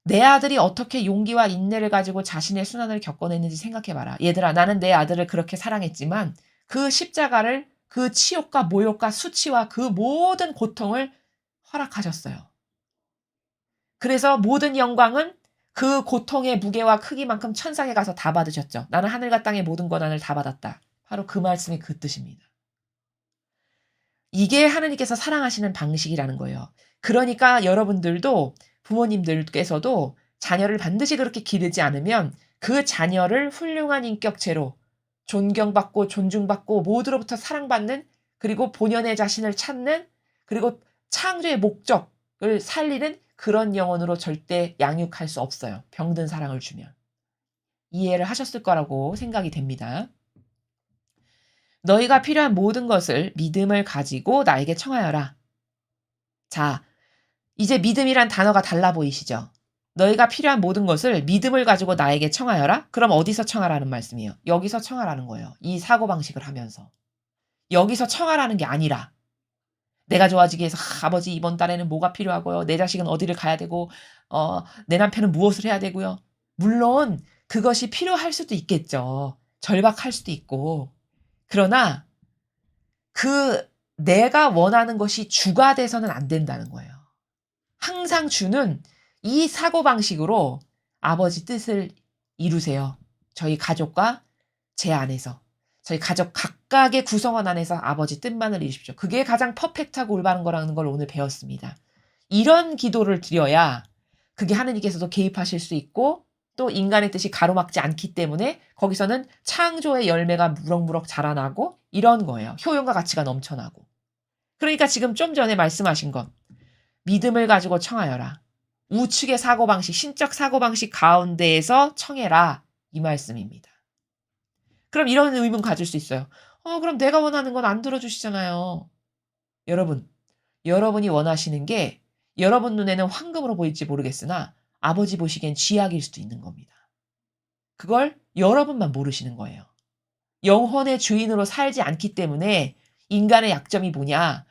내 아들이 어떻게 용기와 인내를 가지고 자신의 순환을 겪어냈는지 생각해봐라. 얘들아, 나는 내 아들을 그렇게 사랑했지만 그 십자가를 그 치욕과 모욕과 수치와 그 모든 고통을 허락하셨어요. 그래서 모든 영광은 그 고통의 무게와 크기만큼 천상에 가서 다 받으셨죠. 나는 하늘과 땅의 모든 권한을 다 받았다. 바로 그 말씀이 그 뜻입니다. 이게 하나님께서 사랑하시는 방식이라는 거예요. 그러니까 여러분들도 부모님들께서도 자녀를 반드시 그렇게 기르지 않으면 그 자녀를 훌륭한 인격체로 존경받고 존중받고 모두로부터 사랑받는 그리고 본연의 자신을 찾는 그리고 창조의 목적을 살리는 그런 영혼으로 절대 양육할 수 없어요. 병든 사랑을 주면. 이해를 하셨을 거라고 생각이 됩니다. 너희가 필요한 모든 것을 믿음을 가지고 나에게 청하여라. 자, 이제 믿음이란 단어가 달라 보이시죠? 너희가 필요한 모든 것을 믿음을 가지고 나에게 청하여라? 그럼 어디서 청하라는 말씀이에요? 여기서 청하라는 거예요. 이 사고방식을 하면서. 여기서 청하라는 게 아니라 내가 좋아지기 위해서 아버지 이번 달에는 뭐가 필요하고요. 내 자식은 어디를 가야 되고 내 남편은 무엇을 해야 되고요. 물론 그것이 필요할 수도 있겠죠. 절박할 수도 있고. 그러나 내가 원하는 것이 주가 돼서는 안 된다는 거예요. 항상 주는 이 사고방식으로 아버지 뜻을 이루세요. 저희 가족과 제 안에서. 저희 가족 각각의 구성원 안에서 아버지 뜻만을 이루십시오. 그게 가장 퍼펙트하고 올바른 거라는 걸 오늘 배웠습니다. 이런 기도를 드려야 그게 하느님께서도 개입하실 수 있고 또 인간의 뜻이 가로막지 않기 때문에 거기서는 창조의 열매가 무럭무럭 자라나고 이런 거예요. 효용과 가치가 넘쳐나고. 그러니까 지금 좀 전에 말씀하신 것. 믿음을 가지고 청하여라. 우측의 사고방식, 신적 사고방식 가운데에서 청해라. 이 말씀입니다. 그럼 이런 의문 가질 수 있어요. 그럼 내가 원하는 건 안 들어주시잖아요. 여러분, 여러분이 원하시는 게 여러분 눈에는 황금으로 보일지 모르겠으나 아버지 보시기엔 쥐약일 수도 있는 겁니다. 그걸 여러분만 모르시는 거예요. 영혼의 주인으로 살지 않기 때문에 인간의 약점이 뭐냐?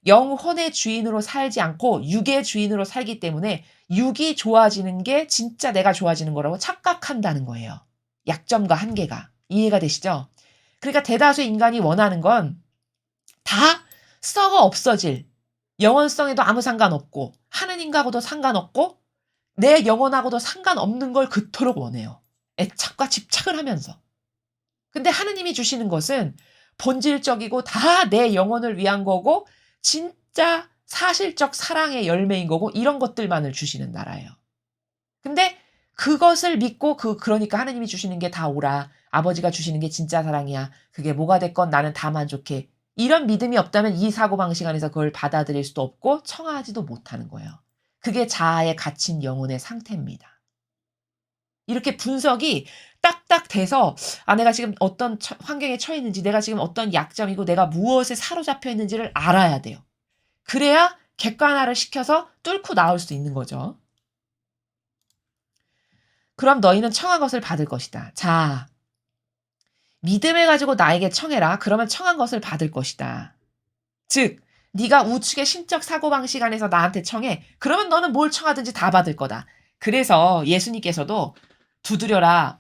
영혼의 주인으로 살지 않고 육의 주인으로 살기 때문에 육이 좋아지는 게 진짜 내가 좋아지는 거라고 착각한다는 거예요. 약점과 한계가. 이해가 되시죠? 그러니까 대다수의 인간이 원하는 건 다 썩어 없어질, 영원성에도 아무 상관없고 하느님과도 상관없고 내 영혼하고도 상관없는 걸 그토록 원해요. 애착과 집착을 하면서. 근데 하느님이 주시는 것은 본질적이고 다 내 영혼을 위한 거고 진짜 사실적 사랑의 열매인 거고 이런 것들만을 주시는 나라예요. 근데 그것을 믿고 그러니까 하느님이 주시는 게 다 오라. 아버지가 주시는 게 진짜 사랑이야. 그게 뭐가 됐건 나는 다 만족해. 이런 믿음이 없다면 이 사고방식 안에서 그걸 받아들일 수도 없고 청하지도 못하는 거예요. 그게 자아에 갇힌 영혼의 상태입니다. 이렇게 분석이 딱딱 돼서 내가 지금 어떤 환경에 처해 있는지 내가 지금 어떤 약점이고 내가 무엇에 사로잡혀 있는지를 알아야 돼요. 그래야 객관화를 시켜서 뚫고 나올 수 있는 거죠. 그럼 너희는 청한 것을 받을 것이다. 자, 믿음을 가지고 나에게 청해라. 그러면 청한 것을 받을 것이다. 즉, 네가 우측의 신적 사고방식 안에서 나한테 청해. 그러면 너는 뭘 청하든지 다 받을 거다. 그래서 예수님께서도 두드려라.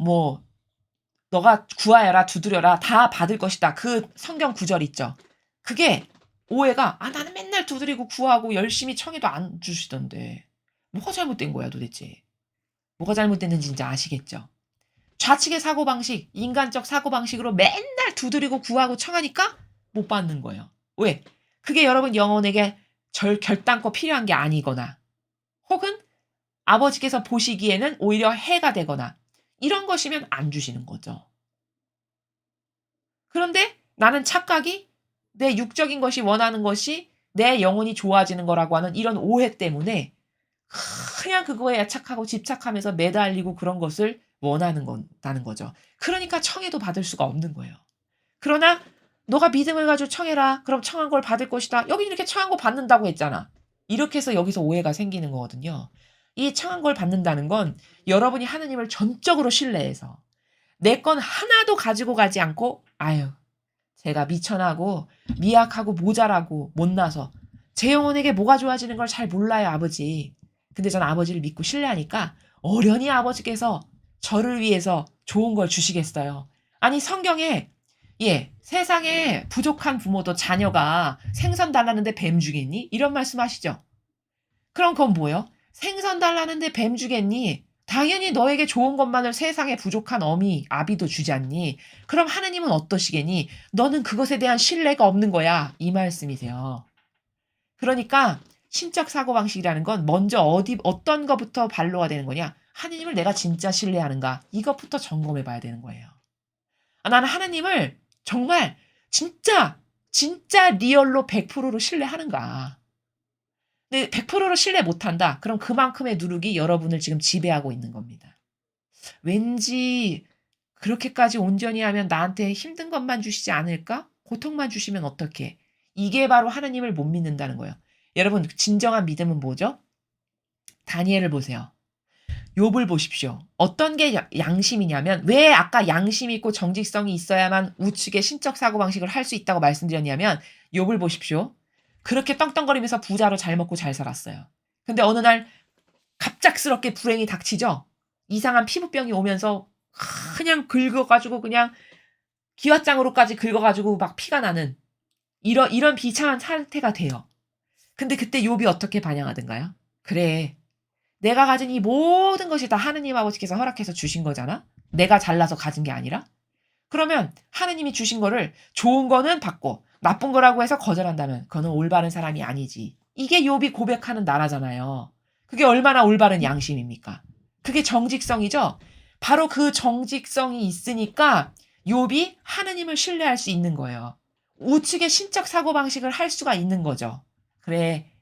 너가 구하여라. 두드려라. 다 받을 것이다. 그 성경 구절 있죠. 그게 오해가 나는 맨날 두드리고 구하고 열심히 청해도 안 주시던데. 뭐가 잘못된 거야 도대체. 뭐가 잘못됐는지 이제 아시겠죠. 좌측의 사고방식, 인간적 사고방식으로 맨날 두드리고 구하고 청하니까 못 받는 거예요. 왜? 그게 여러분 영혼에게 결단코 필요한 게 아니거나 혹은 아버지께서 보시기에는 오히려 해가 되거나 이런 것이면 안 주시는 거죠. 그런데 나는 착각이 내 육적인 것이 원하는 것이 내 영혼이 좋아지는 거라고 하는 이런 오해 때문에 그냥 그거에 애착하고 집착하면서 매달리고 그런 것을 원하는 건다는 거죠. 그러니까 청해도 받을 수가 없는 거예요. 그러나 너가 믿음을 가지고 청해라. 그럼 청한 걸 받을 것이다. 여기 이렇게 청한 거 받는다고 했잖아. 이렇게 해서 여기서 오해가 생기는 거거든요. 이 청한 걸 받는다는 건 여러분이 하느님을 전적으로 신뢰해서 내 건 하나도 가지고 가지 않고 제가 미천하고 미약하고 모자라고 못나서 제 영혼에게 뭐가 좋아지는 걸 잘 몰라요 아버지. 근데 저는 아버지를 믿고 신뢰하니까 어련히 아버지께서 저를 위해서 좋은 걸 주시겠어요. 아니 성경에 세상에 부족한 부모도 자녀가 생선 달라는데 뱀 주겠니? 이런 말씀 하시죠. 그럼 그건 뭐예요? 생선 달라는데 뱀 주겠니? 당연히 너에게 좋은 것만을 세상에 부족한 어미, 아비도 주지 않니? 그럼 하느님은 어떠시겠니? 너는 그것에 대한 신뢰가 없는 거야. 이 말씀이세요. 그러니까 신적 사고방식이라는 건 먼저 어떤 것부터 반로가 되는 거냐? 하느님을 내가 진짜 신뢰하는가? 이것부터 점검해 봐야 되는 거예요. 나는 하느님을 정말 진짜 리얼로 100%로 신뢰하는가? 근데 100%로 신뢰 못한다. 그럼 그만큼의 누룩이 여러분을 지금 지배하고 있는 겁니다. 왠지 그렇게까지 온전히 하면 나한테 힘든 것만 주시지 않을까? 고통만 주시면 어떡해? 이게 바로 하느님을 못 믿는다는 거예요. 여러분 진정한 믿음은 뭐죠? 다니엘을 보세요. 욥을 보십시오. 어떤 게 양심이냐면 왜 아까 양심 있고 정직성이 있어야만 우측의 신적 사고방식을 할 수 있다고 말씀드렸냐면 욥을 보십시오. 그렇게 떵떵거리면서 부자로 잘 먹고 잘 살았어요. 근데 어느 날 갑작스럽게 불행이 닥치죠. 이상한 피부병이 오면서 그냥 긁어가지고 그냥 기왓장으로까지 긁어가지고 막 피가 나는 이런 비참한 상태가 돼요. 근데 그때 욥이 어떻게 반응하던가요? 그래, 내가 가진 이 모든 것이 다 하느님 아버지께서 허락해서 주신 거잖아? 내가 잘나서 가진 게 아니라? 그러면 하느님이 주신 거를 좋은 거는 받고 나쁜 거라고 해서 거절한다면 그거는 올바른 사람이 아니지. 이게 욥이 고백하는 나라잖아요. 그게 얼마나 올바른 양심입니까? 그게 정직성이죠. 바로 그 정직성이 있으니까 욥이 하느님을 신뢰할 수 있는 거예요. 우측의 신적 사고방식을 할 수가 있는 거죠. 그래,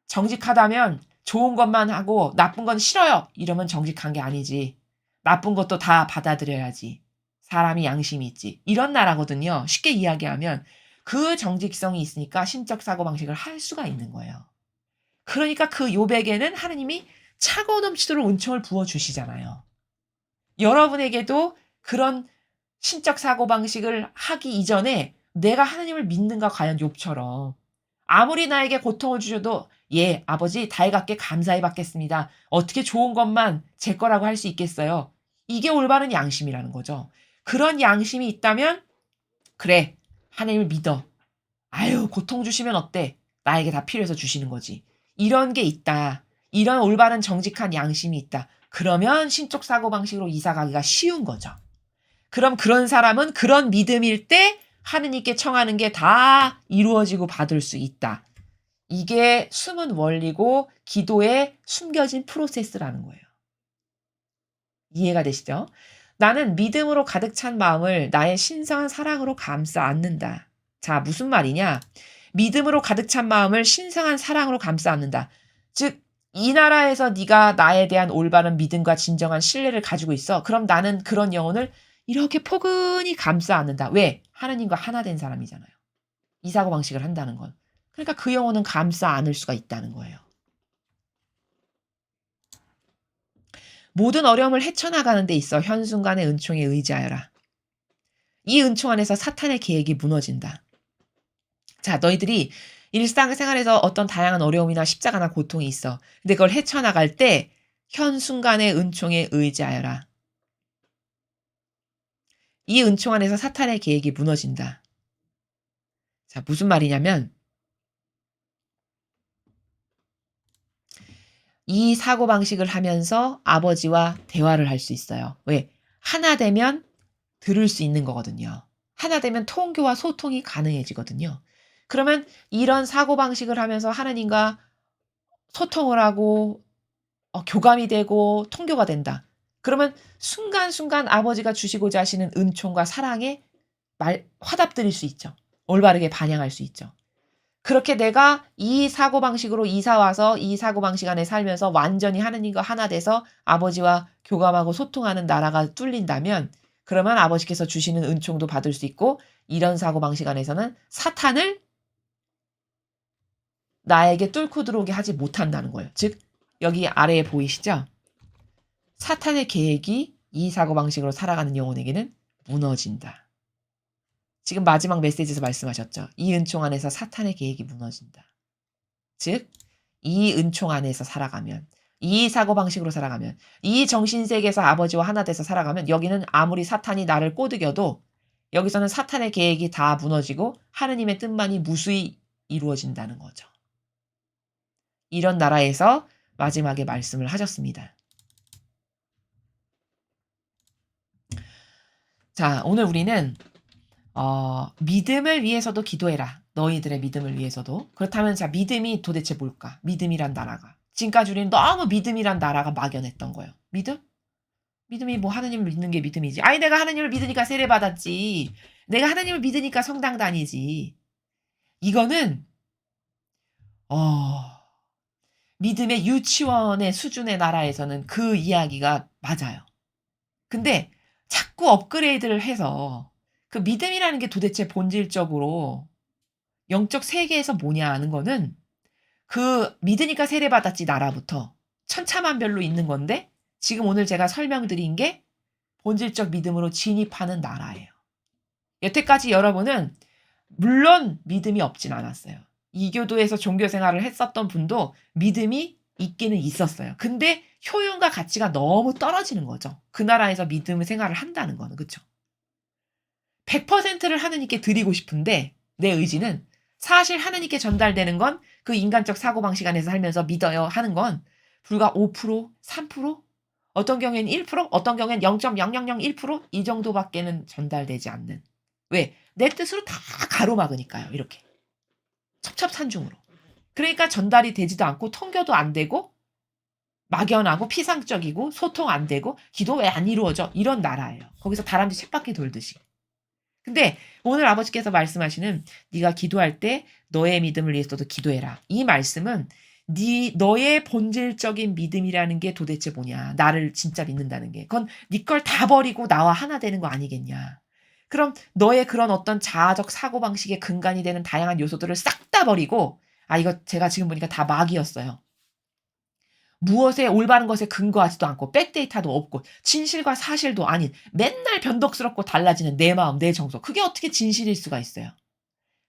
정직하다면 좋은 것만 하고 나쁜 건 싫어요. 이러면 정직한 게 아니지. 나쁜 것도 다 받아들여야지. 사람이 양심이 있지. 이런 나라거든요. 쉽게 이야기하면 그 정직성이 있으니까 신적 사고방식을 할 수가 있는 거예요. 그러니까 그 욥에게는 하느님이 차고 넘치도록 은총을 부어주시잖아요. 여러분에게도 그런 신적 사고방식을 하기 이전에 내가 하느님을 믿는가 과연 욥처럼 아무리 나에게 고통을 주셔도 예, 아버지 달갑게 감사히 받겠습니다. 어떻게 좋은 것만 제 거라고 할 수 있겠어요? 이게 올바른 양심이라는 거죠. 그런 양심이 있다면 그래, 하나님을 믿어. 아유, 고통 주시면 어때? 나에게 다 필요해서 주시는 거지. 이런 게 있다. 이런 올바른 정직한 양심이 있다. 그러면 신적 사고방식으로 이사 가기가 쉬운 거죠. 그럼 그런 사람은 그런 믿음일 때 하느님께 청하는 게 다 이루어지고 받을 수 있다. 이게 숨은 원리고 기도에 숨겨진 프로세스라는 거예요. 이해가 되시죠? 나는 믿음으로 가득 찬 마음을 나의 신성한 사랑으로 감싸 안는다. 자, 무슨 말이냐? 믿음으로 가득 찬 마음을 신성한 사랑으로 감싸 안는다. 즉, 이 나라에서 네가 나에 대한 올바른 믿음과 진정한 신뢰를 가지고 있어. 그럼 나는 그런 영혼을 이렇게 포근히 감싸 안는다. 왜? 하나님과 하나 된 사람이잖아요. 이 사고방식을 한다는 건. 그러니까 그 영혼은 감싸 안을 수가 있다는 거예요. 모든 어려움을 헤쳐나가는 데 있어 현순간의 은총에 의지하여라. 이 은총 안에서 사탄의 계획이 무너진다. 자, 너희들이 일상생활에서 어떤 다양한 어려움이나 십자가나 고통이 있어. 근데 그걸 헤쳐나갈 때 현순간의 은총에 의지하여라. 이 은총 안에서 사탄의 계획이 무너진다. 자, 무슨 말이냐면 이 사고방식을 하면서 아버지와 대화를 할 수 있어요. 왜? 하나 되면 들을 수 있는 거거든요. 하나 되면 통교와 소통이 가능해지거든요. 그러면 이런 사고방식을 하면서 하나님과 소통을 하고 교감이 되고 통교가 된다. 그러면 순간순간 아버지가 주시고자 하시는 은총과 사랑에 화답드릴 수 있죠. 올바르게 반영할 수 있죠. 그렇게 내가 이 사고방식으로 이사 와서 이 사고방식 안에 살면서 완전히 하느님과 하나 돼서 아버지와 교감하고 소통하는 나라가 뚫린다면 그러면 아버지께서 주시는 은총도 받을 수 있고 이런 사고방식 안에서는 사탄을 나에게 뚫고 들어오게 하지 못한다는 거예요. 즉 여기 아래에 보이시죠? 사탄의 계획이 이 사고방식으로 살아가는 영혼에게는 무너진다. 지금 마지막 메시지에서 말씀하셨죠. 이 은총 안에서 사탄의 계획이 무너진다. 즉, 이 은총 안에서 살아가면, 이 사고방식으로 살아가면, 이 정신세계에서 아버지와 하나 돼서 살아가면 여기는 아무리 사탄이 나를 꼬드겨도 여기서는 사탄의 계획이 다 무너지고 하느님의 뜻만이 무수히 이루어진다는 거죠. 이런 나라에서 마지막에 말씀을 하셨습니다. 자, 오늘 우리는 믿음을 위해서도 기도해라. 너희들의 믿음을 위해서도. 그렇다면 자, 믿음이 도대체 뭘까? 믿음이란 나라가. 지금까지 우리는 너무 믿음이란 나라가 막연했던 거예요. 믿음? 믿음이 뭐 하나님을 믿는 게 믿음이지. 아니 내가 하나님을 믿으니까 세례받았지. 내가 하나님을 믿으니까 성당 다니지. 이거는 믿음의 유치원의 수준의 나라에서는 그 이야기가 맞아요. 근데 자꾸 업그레이드를 해서 그 믿음이라는 게 도대체 본질적으로 영적 세계에서 뭐냐 하는 거는 그 믿으니까 세례받았지 나라부터 천차만별로 있는 건데 지금 오늘 제가 설명드린 게 본질적 믿음으로 진입하는 나라예요. 여태까지 여러분은 물론 믿음이 없진 않았어요. 이교도에서 종교 생활을 했었던 분도 믿음이 있기는 있었어요. 근데 효용과 가치가 너무 떨어지는 거죠. 그 나라에서 믿음 생활을 한다는 거는. 그쵸? 100%를 하느님께 드리고 싶은데 내 의지는 사실 하느님께 전달되는 건 그 인간적 사고방식 안에서 살면서 믿어요 하는 건 불과 5%, 3%, 어떤 경우에는 1%, 어떤 경우에는 0.0001%이 정도밖에는 전달되지 않는. 왜? 내 뜻으로 다 가로막으니까요. 이렇게. 첩첩산중으로. 그러니까 전달이 되지도 않고 통교도 안 되고 막연하고 피상적이고 소통 안 되고 기도 왜 안 이루어져? 이런 나라예요. 거기서 다람쥐 쳇바퀴 돌듯이. 근데 오늘 아버지께서 말씀하시는 네가 기도할 때 너의 믿음을 위해서도 기도해라. 이 말씀은 너의 본질적인 믿음이라는 게 도대체 뭐냐. 나를 진짜 믿는다는 게. 그건 네 걸 다 버리고 나와 하나 되는 거 아니겠냐. 그럼 너의 그런 어떤 자아적 사고방식의 근간이 되는 다양한 요소들을 싹 다 버리고 이거 제가 지금 보니까 다 막이었어요. 무엇에 올바른 것에 근거하지도 않고 백데이터도 없고 진실과 사실도 아닌 맨날 변덕스럽고 달라지는 내 마음, 내 정서. 그게 어떻게 진실일 수가 있어요.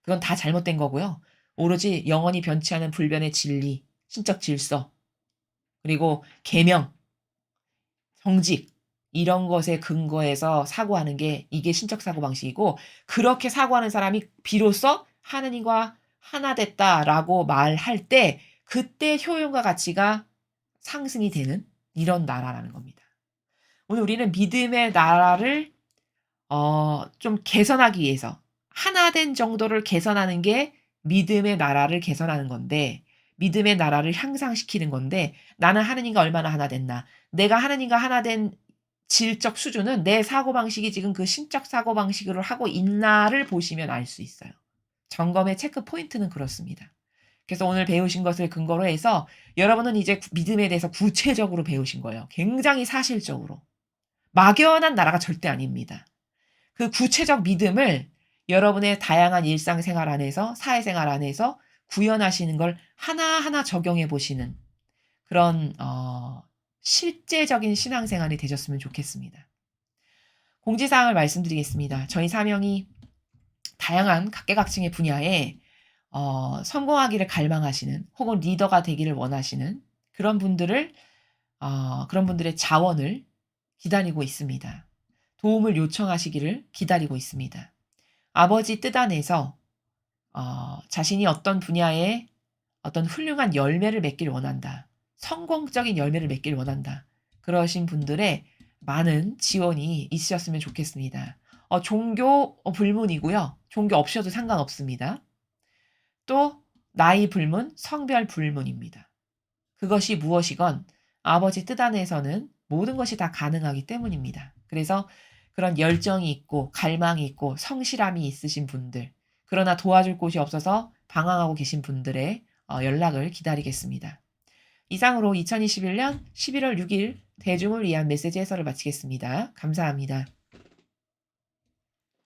그건 다 잘못된 거고요. 오로지 영원히 변치 않은 불변의 진리, 신적 질서, 그리고 계명, 정직 이런 것에 근거해서 사고하는 게 이게 신적 사고방식이고 그렇게 사고하는 사람이 비로소 하느님과 하나 됐다라고 말할 때 그때 효용과 가치가 상승이 되는 이런 나라라는 겁니다. 오늘 우리는 믿음의 나라를 좀 개선하기 위해서 하나 된 정도를 개선하는 게 믿음의 나라를 개선하는 건데 믿음의 나라를 향상시키는 건데 나는 하느님과 얼마나 하나 됐나. 내가 하느님과 하나 된 질적 수준은 내 사고방식이 지금 그 신적 사고방식으로 하고 있나를 보시면 알 수 있어요. 점검의 체크 포인트는 그렇습니다. 그래서 오늘 배우신 것을 근거로 해서 여러분은 이제 믿음에 대해서 구체적으로 배우신 거예요. 굉장히 사실적으로. 막연한 나라가 절대 아닙니다. 그 구체적 믿음을 여러분의 다양한 일상생활 안에서 사회생활 안에서 구현하시는 걸 하나하나 적용해 보시는 그런 실제적인 신앙생활이 되셨으면 좋겠습니다. 공지사항을 말씀드리겠습니다. 저희 사명이 다양한 각계각층의 분야에 성공하기를 갈망하시는 혹은 리더가 되기를 원하시는 그런 분들을 그런 분들의 자원을 기다리고 있습니다. 도움을 요청하시기를 기다리고 있습니다. 아버지 뜻 안에서 자신이 어떤 분야에 어떤 훌륭한 열매를 맺기를 원한다. 성공적인 열매를 맺기를 원한다. 그러신 분들의 많은 지원이 있으셨으면 좋겠습니다. 종교 불문이고요. 종교 없이도 상관없습니다. 또 나이 불문, 성별 불문입니다. 그것이 무엇이건 아버지 뜻 안에서는 모든 것이 다 가능하기 때문입니다. 그래서 그런 열정이 있고 갈망이 있고 성실함이 있으신 분들, 그러나 도와줄 곳이 없어서 방황하고 계신 분들의 연락을 기다리겠습니다. 이상으로 2021년 11월 6일 대중을 위한 메시지 해설을 마치겠습니다. 감사합니다.